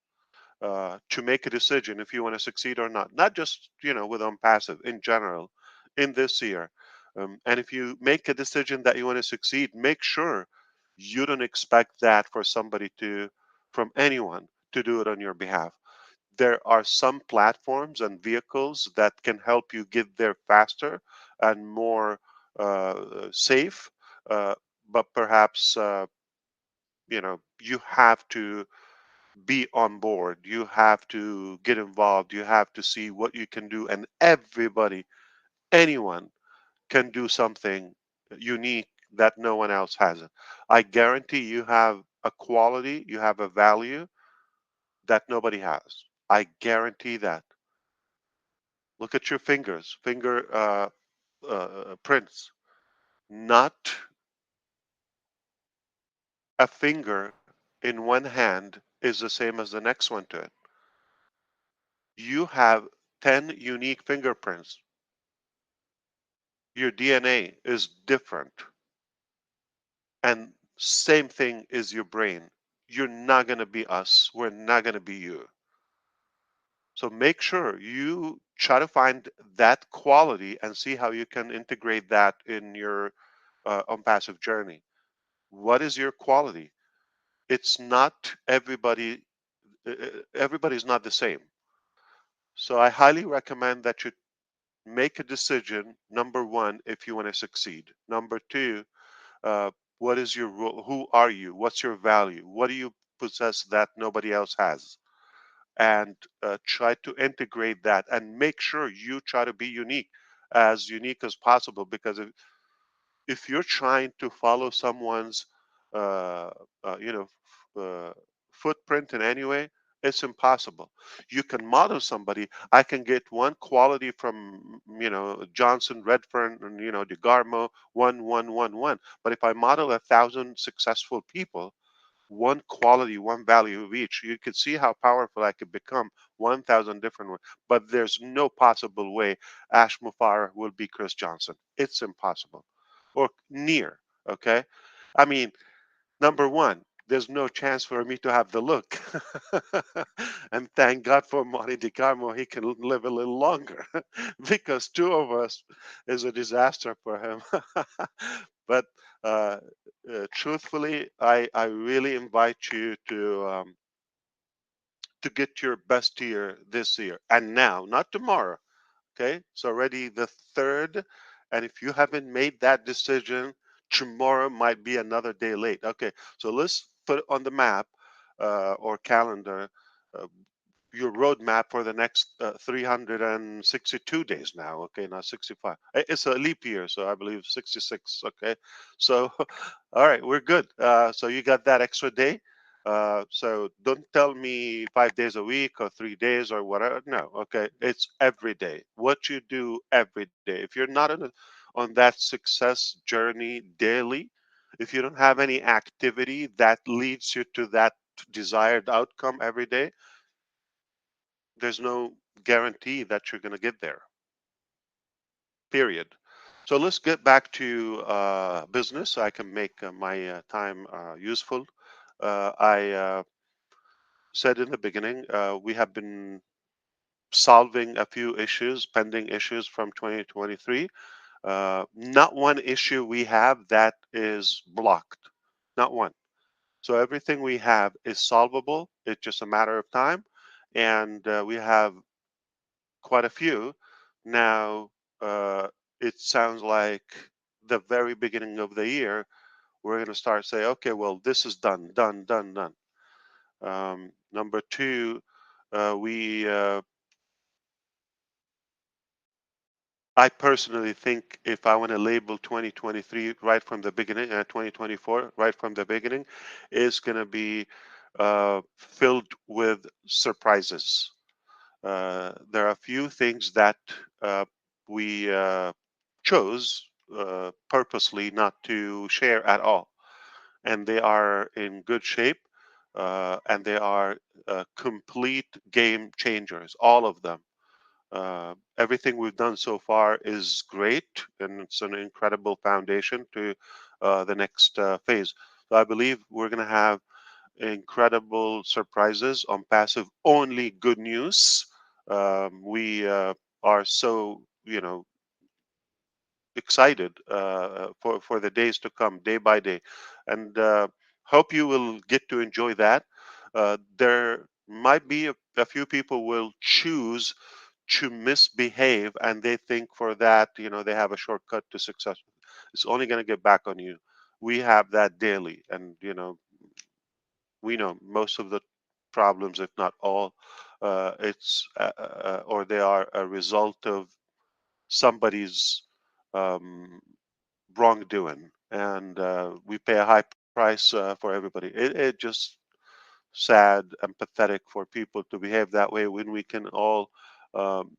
to make a decision if you want to succeed or not. Not just with Onpassive in general, in this year. And if you make a decision that you want to succeed, make sure you don't expect that for somebody to, from anyone, to do it on your behalf. There are some platforms and vehicles that can help you get there faster and more safe. Uh, but perhaps you have to be on board. You have to get involved. You have to see what you can do. And everybody, anyone can do something unique that no one else has. I guarantee you have a quality, you have a value that nobody has. I guarantee that. Look at your fingers, finger prints. Not a finger in one hand is the same as the next one to it. You have 10 unique fingerprints. Your DNA is different. And same thing is your brain. You're not going to be us. We're not going to be you. So make sure you try to find that quality and see how you can integrate that in your Onpassive journey. What is your quality? It's not everybody, everybody's not the same. So I highly recommend that you make a decision. Number one, if you want to succeed. Number two, uh, what is your role? Who are you? What's your value? What do you possess that nobody else has? And try to integrate that and make sure you try to be unique as possible. Because if you're trying to follow someone's uh, uh, you know uh, footprint in any way, it's impossible. You can model somebody. I can get one quality from Johnson, Redfern, and DeGarmo, one. But if I model 1,000 successful people, one quality, one value of each, you could see how powerful I could become. 1,000 different ones. But there's no possible way Ash Mufareh will be Chris Johnson. It's impossible. or near. Okay, I mean, number one, there's no chance for me to have the look. And thank God for Marty DeGarmo, he can live a little longer because two of us is a disaster for him. But uh, truthfully, I really invite you to get your best year this year and now, not tomorrow. Okay, it's already the third, and if you haven't made that decision, tomorrow might be another day late. Okay, so let's put on the map or calendar uh, your roadmap for the next 362 days now. Okay, not 65. It's a leap year, so I believe 66. Okay, so all right, we're good. So you got that extra day. So don't tell me 5 days a week or 3 days or whatever. No, okay, it's every day. What you do every day. If you're not on that success journey daily, if you don't have any activity that leads you to that desired outcome every day, there's no guarantee that you're going to get there, period. So let's get back to business so I can make my time useful. I said in the beginning, we have been solving a few issues, pending issues from 2023. Not one issue we have that is blocked, not one. So everything we have is solvable. It's just a matter of time. And we have quite a few. Now, it sounds like the very beginning of the year, we're going to start say, okay, well, this is done, done, done, done. Number two, we I personally think if I want to label 2023 right from the beginning, 2024 right from the beginning, is going to be filled with surprises. There are a few things that uh, we chose purposely not to share at all, and they are in good shape, and they are complete game changers, all of them. Everything we've done so far is great, and it's an incredible foundation to the next phase. So I believe we're going to have incredible surprises on passive. Only good news. We are so excited for the days to come, day by day, and hope you will get to enjoy that. There might be a few people will choose to misbehave, and they think for that they have a shortcut to success. It's only going to get back on you. We have that daily, and we know most of the problems, if not all, it's or they are a result of somebody's um, wrongdoing, and we pay a high price for everybody. It just sad and pathetic for people to behave that way when we can all um,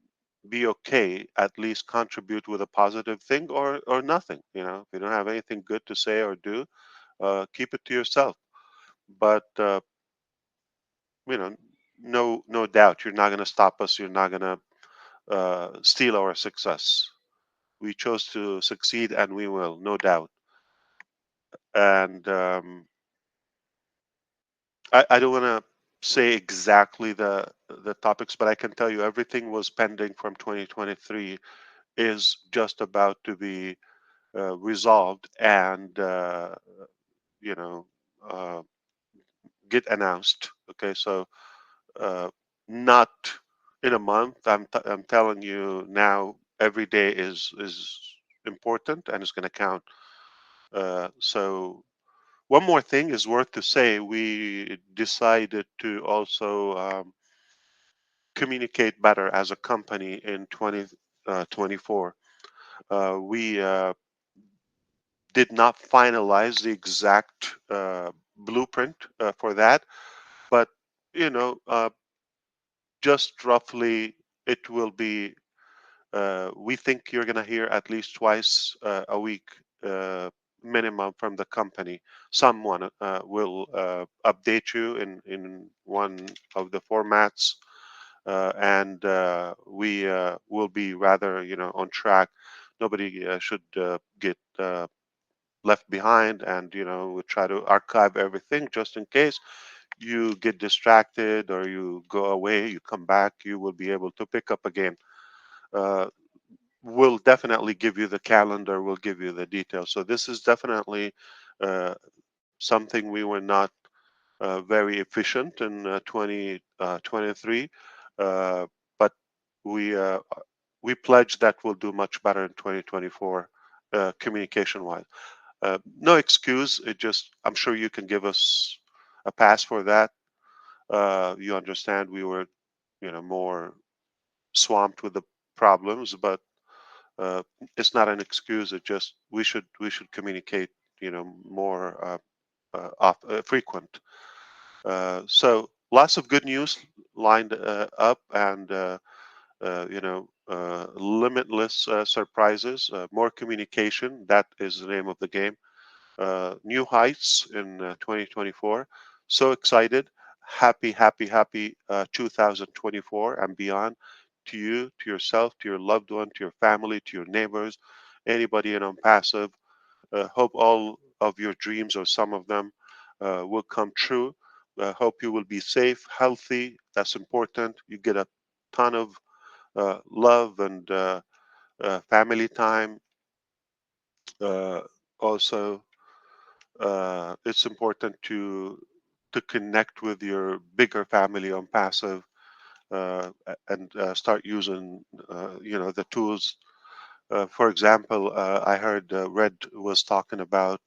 be okay, at least contribute with a positive thing or nothing. If you don't have anything good to say or do, keep it to yourself. But you know, no doubt, you're not going to stop us. You're not going to steal our success. We chose to succeed, and we will, no doubt. And I don't want to say exactly the topics, but I can tell you everything was pending from 2023 is just about to be resolved and you know uh, get announced. Okay, so uh, not in a month. I'm telling you now. Every day is important and it's going to count. So one more thing is worth to say. We decided to also communicate better as a company in 2024. We did not finalize the exact blueprint for that, but you know, uh, just roughly, it will be. We think you're going to hear at least twice a week minimum from the company. Someone will update you in one of the formats, and we will be rather, on track. Nobody should get left behind, and we try to archive everything just in case you get distracted or you go away, you come back, you will be able to pick up again. uh, we'll definitely give you the calendar, we'll give you the details. So this is definitely uh, something we were not very efficient in 2023, but we uh, we pledge that we'll do much better in 2024, communication wise. No excuse. It just, I'm sure you can give us a pass for that. You understand we were, more swamped with the problems, but uh, it's not an excuse. It just, we should communicate, more frequent. So lots of good news lined up, and limitless surprises, more communication. That is the name of the game. New heights in 2024. So excited. Happy, happy, happy 2024 and beyond, to you, to yourself, to your loved one, to your family, to your neighbors, anybody in Onpassive. Hope all of your dreams, or some of them, will come true. Hope you will be safe, healthy. That's important. You get a ton of love and family time. Uh, Also, it's important to connect with your bigger family on passive, and start using the tools. For example, I heard Red was talking about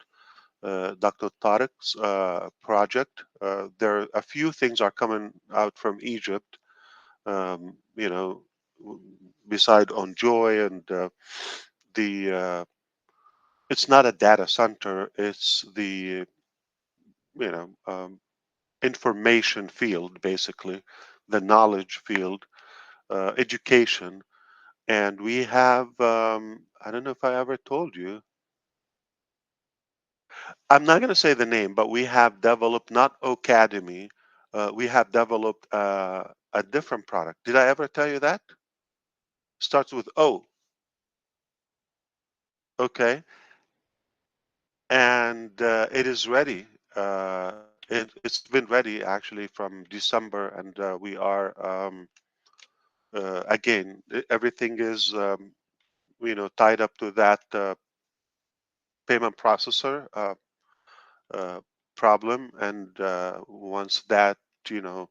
Dr. Tariq's project. There are a few things are coming out from Egypt. Um, you know, Beside on Joy and the it's not a data center. It's the you know information field, basically, the knowledge field, education. And we have, I don't know if I ever told you, I'm not going to say the name, but we have developed, not Academy, we have developed a different product. Did I ever tell you that? Starts with O, okay? And it is ready. It's been ready actually from December, and we are, again, everything is tied up to that payment processor uh, problem, and once that you know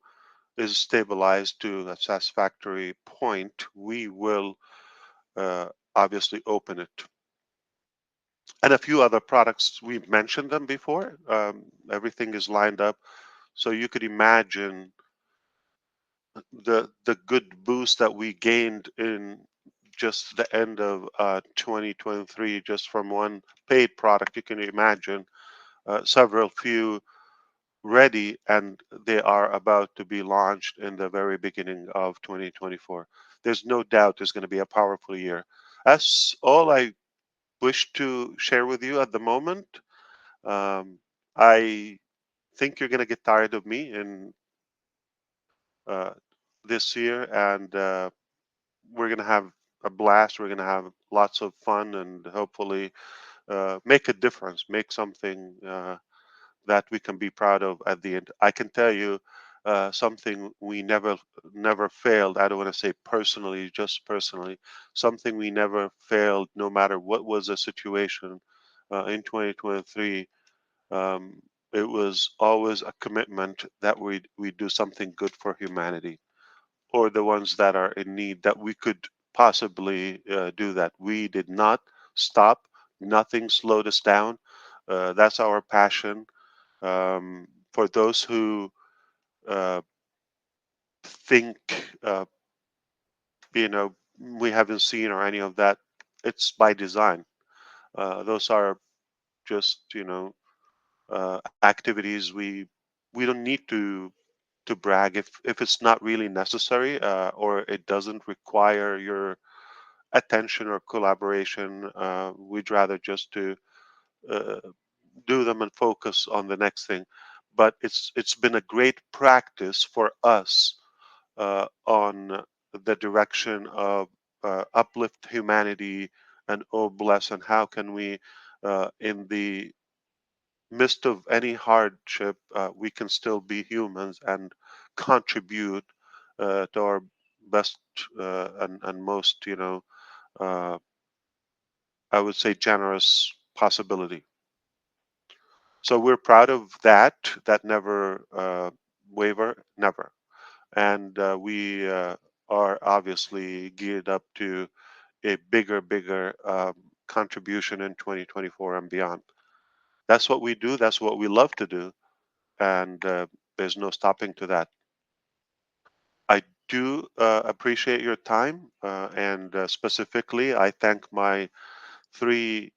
is stabilized to a satisfactory point, we will uh, obviously open it. And a few other products, we've mentioned them before. Everything is lined up, so you could imagine the good boost that we gained in just the end of 2023, just from one paid product. You can imagine several few ready, and they are about to be launched in the very beginning of 2024. There's no doubt there's going to be a powerful year. That's all I wish to share with you at the moment. I think you're going to get tired of me in uh, this year, and we're going to have a blast. We're going to have lots of fun, and hopefully make a difference, make something that we can be proud of at the end. I can tell you something we never failed. I don't want to say personally, just personally, something we never failed, no matter what was the situation in 2023. Um, it was always a commitment that we do something good for humanity, or the ones that are in need, that we could possibly do that. We did not stop. Nothing slowed us down. That's our passion. For those who uh, think, we haven't seen or any of that, it's by design. Those are just, activities we don't need to brag if it's not really necessary, or it doesn't require your attention or collaboration. We'd rather just to uh, do them and focus on the next thing. But it's been a great practice for us on the direction of uplift humanity and oh bless, and how can we in the midst of any hardship, we can still be humans and contribute to our best and most, I would say, generous possibility. So we're proud of that. That never waver, never. And we are obviously geared up to a bigger contribution in 2024 and beyond. That's what we do. That's what we love to do. And there's no stopping to that. I do appreciate your time. And specifically, I thank my three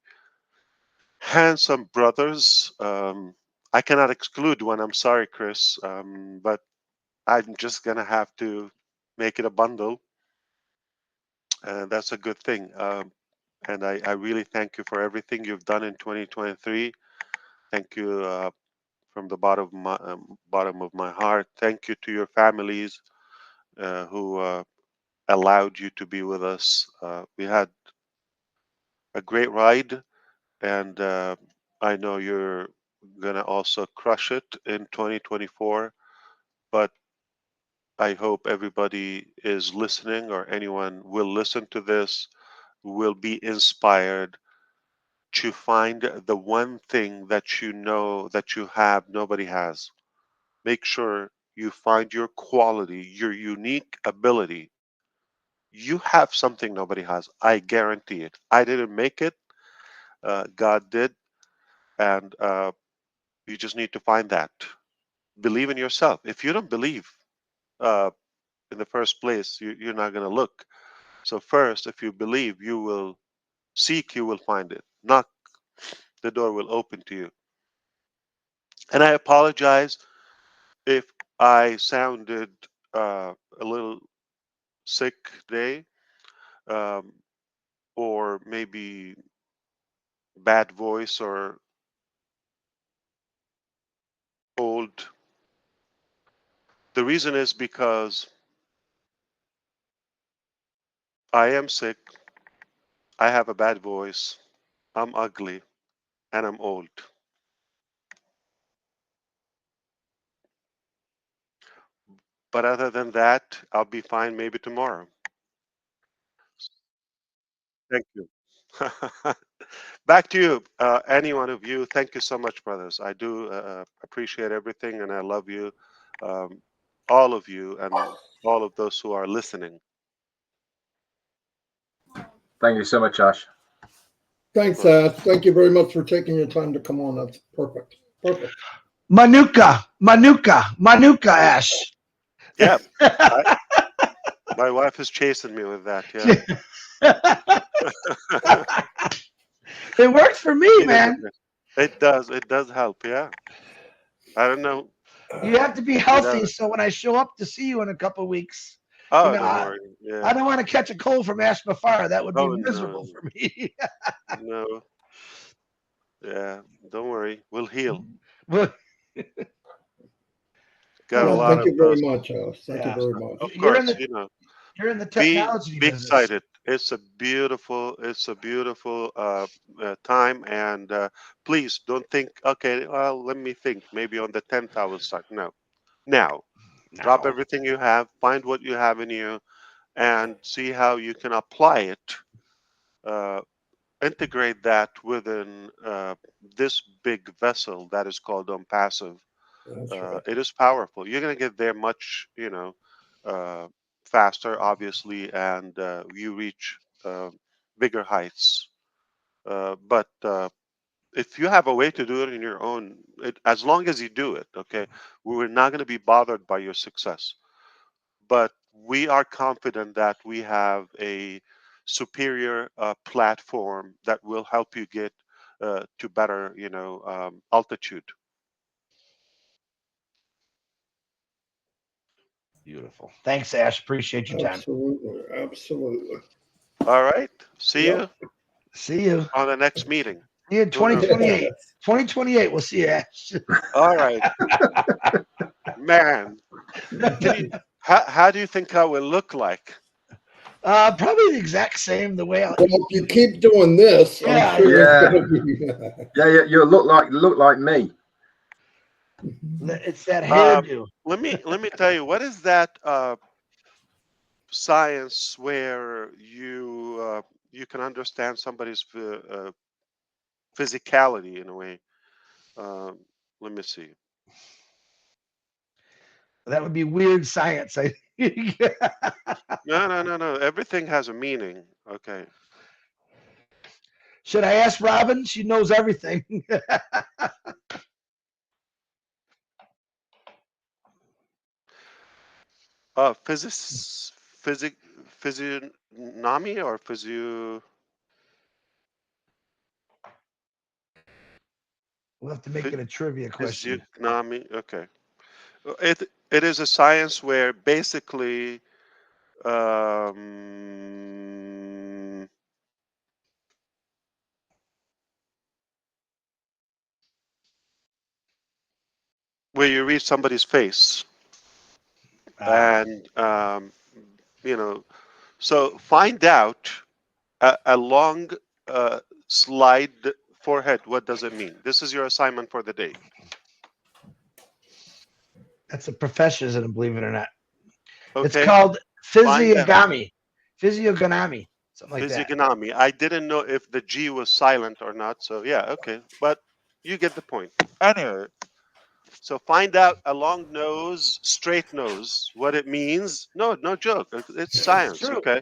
handsome brothers. I cannot exclude one. I'm sorry, Chris. But I'm just going to have to make it a bundle. And that's a good thing. And I really thank you for everything you've done in 2023. Thank you from the bottom of my heart. Thank you to your families who allowed you to be with us. We had a great ride, and I know you're gonna also crush it in 2024. But I hope everybody is listening, or anyone will listen to this, will be inspired to find the one thing that you know that you have nobody has. Make sure you find your quality, your unique ability. You have something nobody has. I guarantee it. I didn't make it. God did. And you just need to find that. Believe in yourself. If you don't believe uh, in the first place, you're not going to look. So, first, if you believe, you will seek, you will find it. Knock, the door will open to you. And I apologize if I sounded a little sick today, um, or maybe bad voice or old. The reason is because I am sick, I have a bad voice, I'm ugly, and I'm old. But other than that, I'll be fine maybe tomorrow. Thank you. Back to you, any one of you. Thank you so much, brothers. I do appreciate everything, and I love you, um, all of you, and all of those who are listening. Thank you so much, Ash. Thanks, Ash. Thank you very much for taking your time to come on. That's perfect. Perfect. Manuka, Ash. Yeah, I, my wife is chasing me with that. Yeah. It works for me, She man. doesn't. It does. It does help. Yeah. I don't know. You have to be You healthy, know. so when I show up to see you in a couple of weeks, Oh, don't I, worry. I Yeah. don't want to catch a cold from Ash Mufareh. That would be Oh miserable no, for me. no. Yeah. Don't worry. We'll heal. Well, Got a Well, lot thank of you very those. much, Ash. Thank you yeah, very much. Of you're in course, the you're in the be technology be business. excited. It's a beautiful time, and please don't think. Okay, well, let me think. Maybe on the 10th I will start. No, now drop Now, everything you have. Find what you have in you, and see how you can apply it. Uh, Integrate that within this big vessel that is called Onpassive. That's right. It is powerful. You're going to get there much, uh, faster, obviously, and you reach bigger heights. But if you have a way to do it in your own, as long as you do it, okay, we're not going to be bothered by your success. But we are confident that we have a superior platform that will help you get to better, altitude. beautiful. Thanks, Ash. Appreciate your time. Absolutely. Absolutely. All right. See Yep. you See you. on the next meeting. See you in Who knows? 2028. 2028. We'll see you, Ash. All right, man. Can you? How do you think I will look like? Probably the exact same. The way Well, if you keep doing this, I'm Yeah, sure yeah. it's going to be. Yeah, you look like me. it's that Uh, hairdo. let me tell you, what is that science where you can understand somebody's physicality in a way? Um, let me see. That would be weird science. I think. No. Everything has a meaning. Okay. Should I ask Robin? She knows everything. Physic, physiognomy or physio. We'll have to make it a trivia question. Physiognomy. Okay. It is a science where basically um, where you read somebody's face and you know, so find out a long slide forehead. What does it mean? This is your assignment for the day. That's a professionalism, believe it or not. It's Okay. called Find out. physiognomy. Physiognomy. Something like that. Physiognomy. I didn't know if the G was silent or not. So yeah, okay. But you get the point. Anyway, so find out a long nose, straight nose, what it means. No, no joke. It's It's science, true. okay?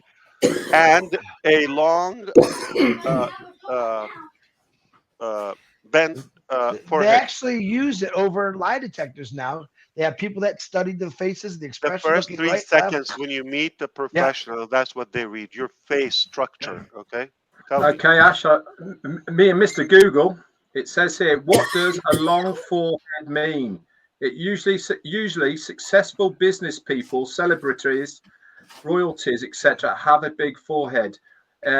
And a long, uh, uh, bent They forehead. actually use it over lie detectors now. They have people that study the faces, the The expression, first looking three right, left. seconds when you meet the Yeah. professional, that's what they read. Your face structure, okay? Tell me. Okay, Ash, me and Mr. Google, it says here, what does a long forehead mean? It usually successful business people, celebrities, royalties, etc., have a big forehead.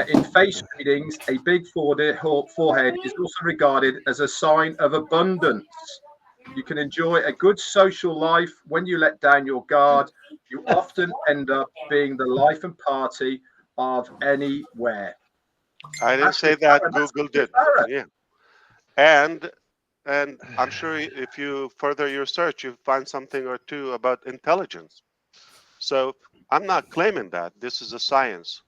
In face readings, a big forehead is also regarded as a sign of abundance. You can enjoy a good social life when you let down your guard. You often end up being the life and party of anywhere. I didn't That's say that. That's Google did. Mufareh. Yeah. And I'm sure if you further your search, you find something or two about intelligence. So I'm not claiming that. This is a science.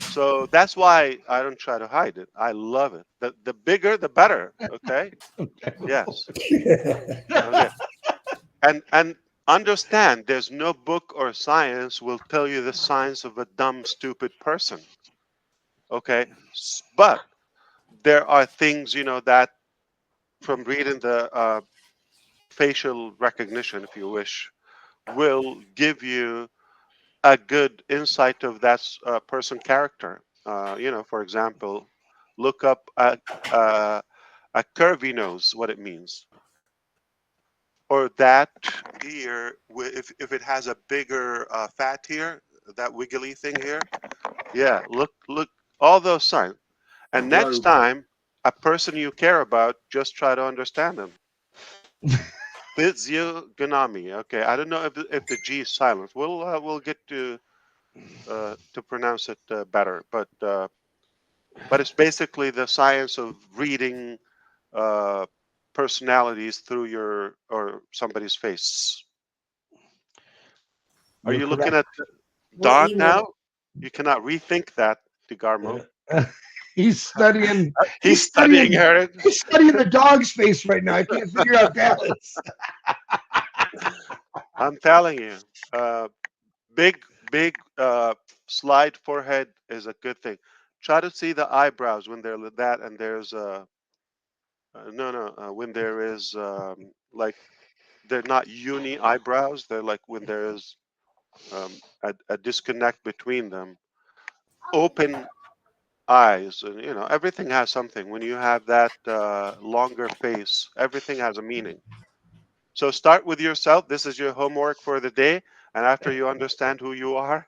So that's why I don't try to hide it. I love it. The bigger, the better. Okay. Yes. Okay. And understand, there's no book or science will tell you the science of a dumb, stupid person. Okay. But there are things, that from reading the facial recognition, if you wish, will give you a good insight of that person character. For example, look up a curvy nose, what it means, or that ear, if it has a bigger fat here, that wiggly thing here. Yeah, look, all those signs. And next Globe. time, a person you care about, just try to understand them. Physiognomy. Okay, I don't know if the G is silent. We'll get to pronounce it better, but it's basically the science of reading uh, personalities through your or somebody's face. Are You're you looking correct. at Well, Don now? You cannot rethink that, DeGarmo. He's studying. He's studying her. He's studying the dog's face right now. I can't figure out Dallas. I'm telling you, big, big slide forehead is a good thing. Try to see the eyebrows when they're that, and there's no, when there is like they're not uni eyebrows. They're like when there is a disconnect between them. Open eyes, and everything has something. When you have that longer face, everything has a meaning. So start with yourself. This is your homework for the day, and after you understand who you are,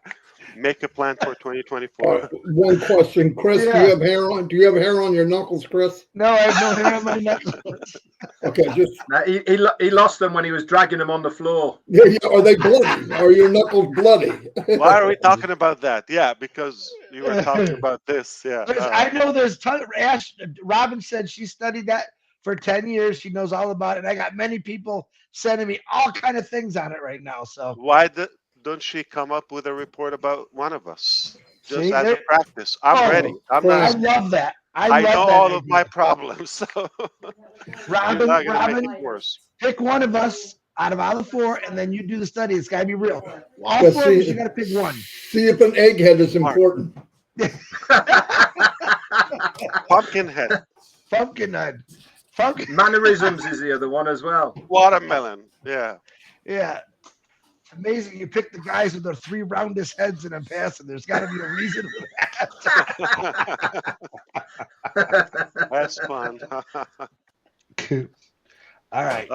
Make a plan for All 2024. right, one question, Chris. Yeah. Do you have hair on? Do you have hair on your knuckles, Chris? No, I have no hair on my knuckles. Okay, just He lost them when he was dragging them on the floor. yeah, are they bloody? Are your knuckles bloody? Why are we talking about that? Yeah, because you were talking about this. Yeah. I know there's ton of Ash. Robin said she studied that for 10 years. She knows all about it. And I got many people sending me all kind of things on it right now. So Why don't she come up with a report about one of us? Just see, as a practice. I'm ready. I'm I not. love that. I love know that all idea. of my problems, so you're not gonna make it worse. Pick one of us out of all the four, and then you do the study. It's got to be real. All Yeah, four of us, see- you got to pick one. See if an egghead is important. Pumpkinhead, Pumpkinhead. Mannerisms is the other one as well. watermelon. Yeah. Yeah. Amazing. You pick the guys with their three roundest heads and I'm passing. There's got to be a reason for that. That's fun. All right.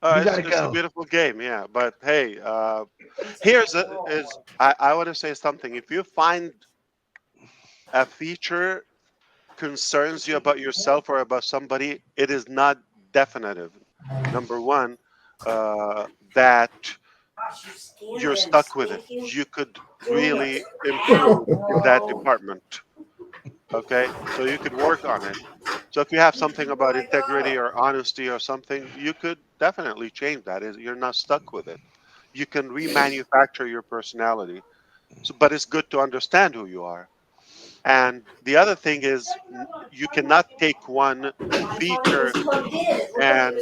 It's a beautiful game, yeah. But hey, I want to say something. If you find a feature concerns you about yourself or about somebody, it is not definitive. Number one, that you're stuck with it. You could really improve in that department. Okay, so you could work on it. So if you have something about integrity or honesty or something, you could definitely change that. You're not stuck with it. You can remanufacture your personality. So, but it's good to understand who you are. And the other thing is, you cannot take one feature and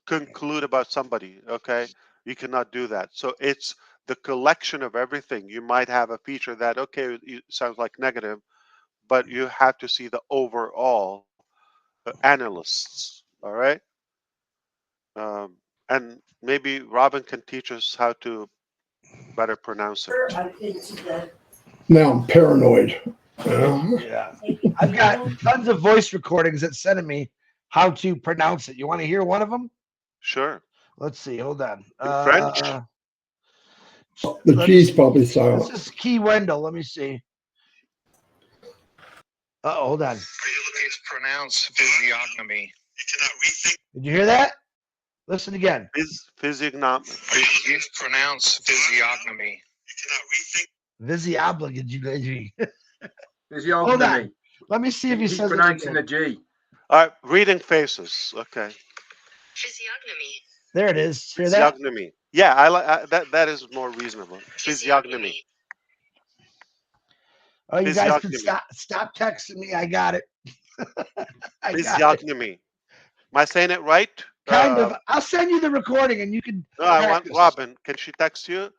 conclude about somebody. Okay, you cannot do that. So it's the collection of everything. You might have a feature that sounds like negative, but you have to see the overall analysts. All right, and maybe Robin can teach us how to better pronounce it. Now I'm paranoid. Yeah. I've got tons of voice recordings that sent me how to pronounce it. You want to hear one of them? Sure. Let's see. Hold on. In French? The G's probably silent. This is Key Wendell. Let me see. Hold on. Are you looking to pronounce physiognomy? You cannot rethink. Did you hear that? Listen again. Physiognomy. Are you looking to pronounce physiognomy? You cannot rethink. Physiognomy. Hold on. Let me see if he He's says pronouncing it the G. All right, reading faces. Okay. Physiognomy. There it is. Hear that? Physiognomy. Yeah, I like that. That is more reasonable. Physiognomy. Oh, you guys can stop texting me. I got it. Physiognomy. Am I saying it right? Kind of. I'll send you the recording and you can. No, I want Robin. Can she text you?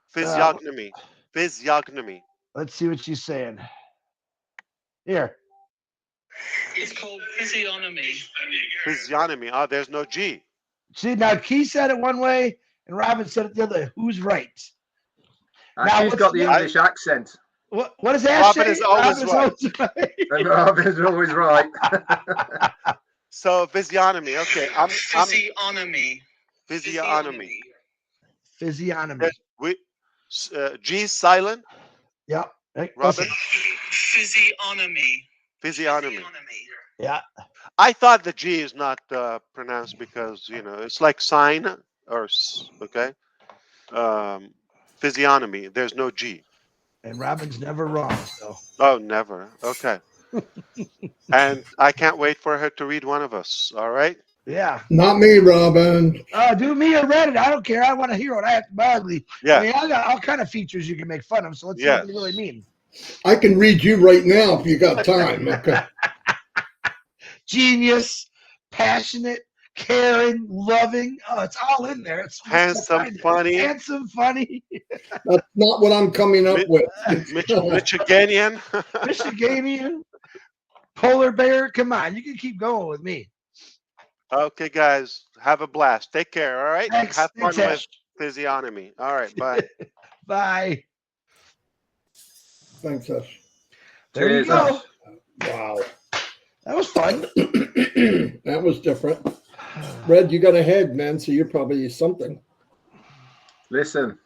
Physiognomy. Physiognomy. Let's see what she's saying. Here. It's called physiognomy. Physiognomy. Oh, there's no G. See, now Key said it one way and Robin said it the other. Who's right? Now, she's got the English accent. What is that? Robin is always right. Robin is always right. So physiognomy. Okay. Physiognomy. Physiognomy. Physiognomy. G silent. Yeah. Robin. Physiognomy. Physiognomy. Yeah. I thought the G is not pronounced because it's like sign or okay. Physiognomy. There's no G. And Robin's never wrong. So. Oh, never. Okay. And I can't wait for her to read one of us. All right. Yeah. Not me, Robin. Do me or Reddit. I don't care. I want to hear what I have to badly. Yeah. I mean, I got all kind of features you can make fun of. So let's see what they really mean. I can read you right now if you got time. Okay. Genius, passionate, caring, loving. Oh, it's all in there. It's handsome, funny. Handsome, funny. That's not what I'm coming up with. Michiganian. Michiganian. Polar bear. Come on. You can keep going with me. Okay, guys. Have a blast. Take care. All right. Thanks. Have fun with physiognomy. All right. Bye. Bye. Thanks, Ash. There you go. Wow. That was fun. That was different. Red, you got a head, man, so you're probably something. Listen,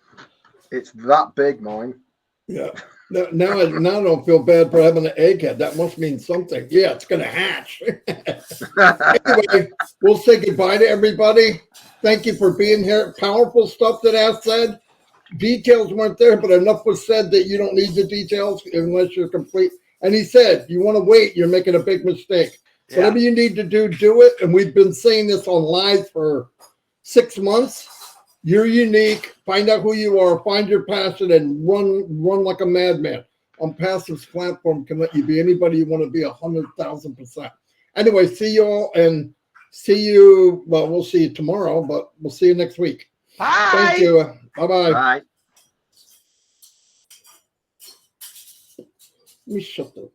it's that big, mine. Yeah. Now I don't feel bad for having an egghead. That must mean something. Yeah, it's going to hatch. Anyway, we'll say goodbye to everybody. Thank you for being here. Powerful stuff that I said. Details weren't there, but enough was said that you don't need the details unless you're complete. And he said, you want to wait, you're making a big mistake. Yeah. Whatever you need to do it. And we've been saying this on live for 6 months. You're unique. Find out who you are. Find your passion and run like a madman. Onpassive's platform can let you be anybody you want to be 100,000%. Anyway, see you all and see you. Well, we'll see you tomorrow, but we'll see you next week. Bye. Thank you. Bye-bye. Bye. Let me shut the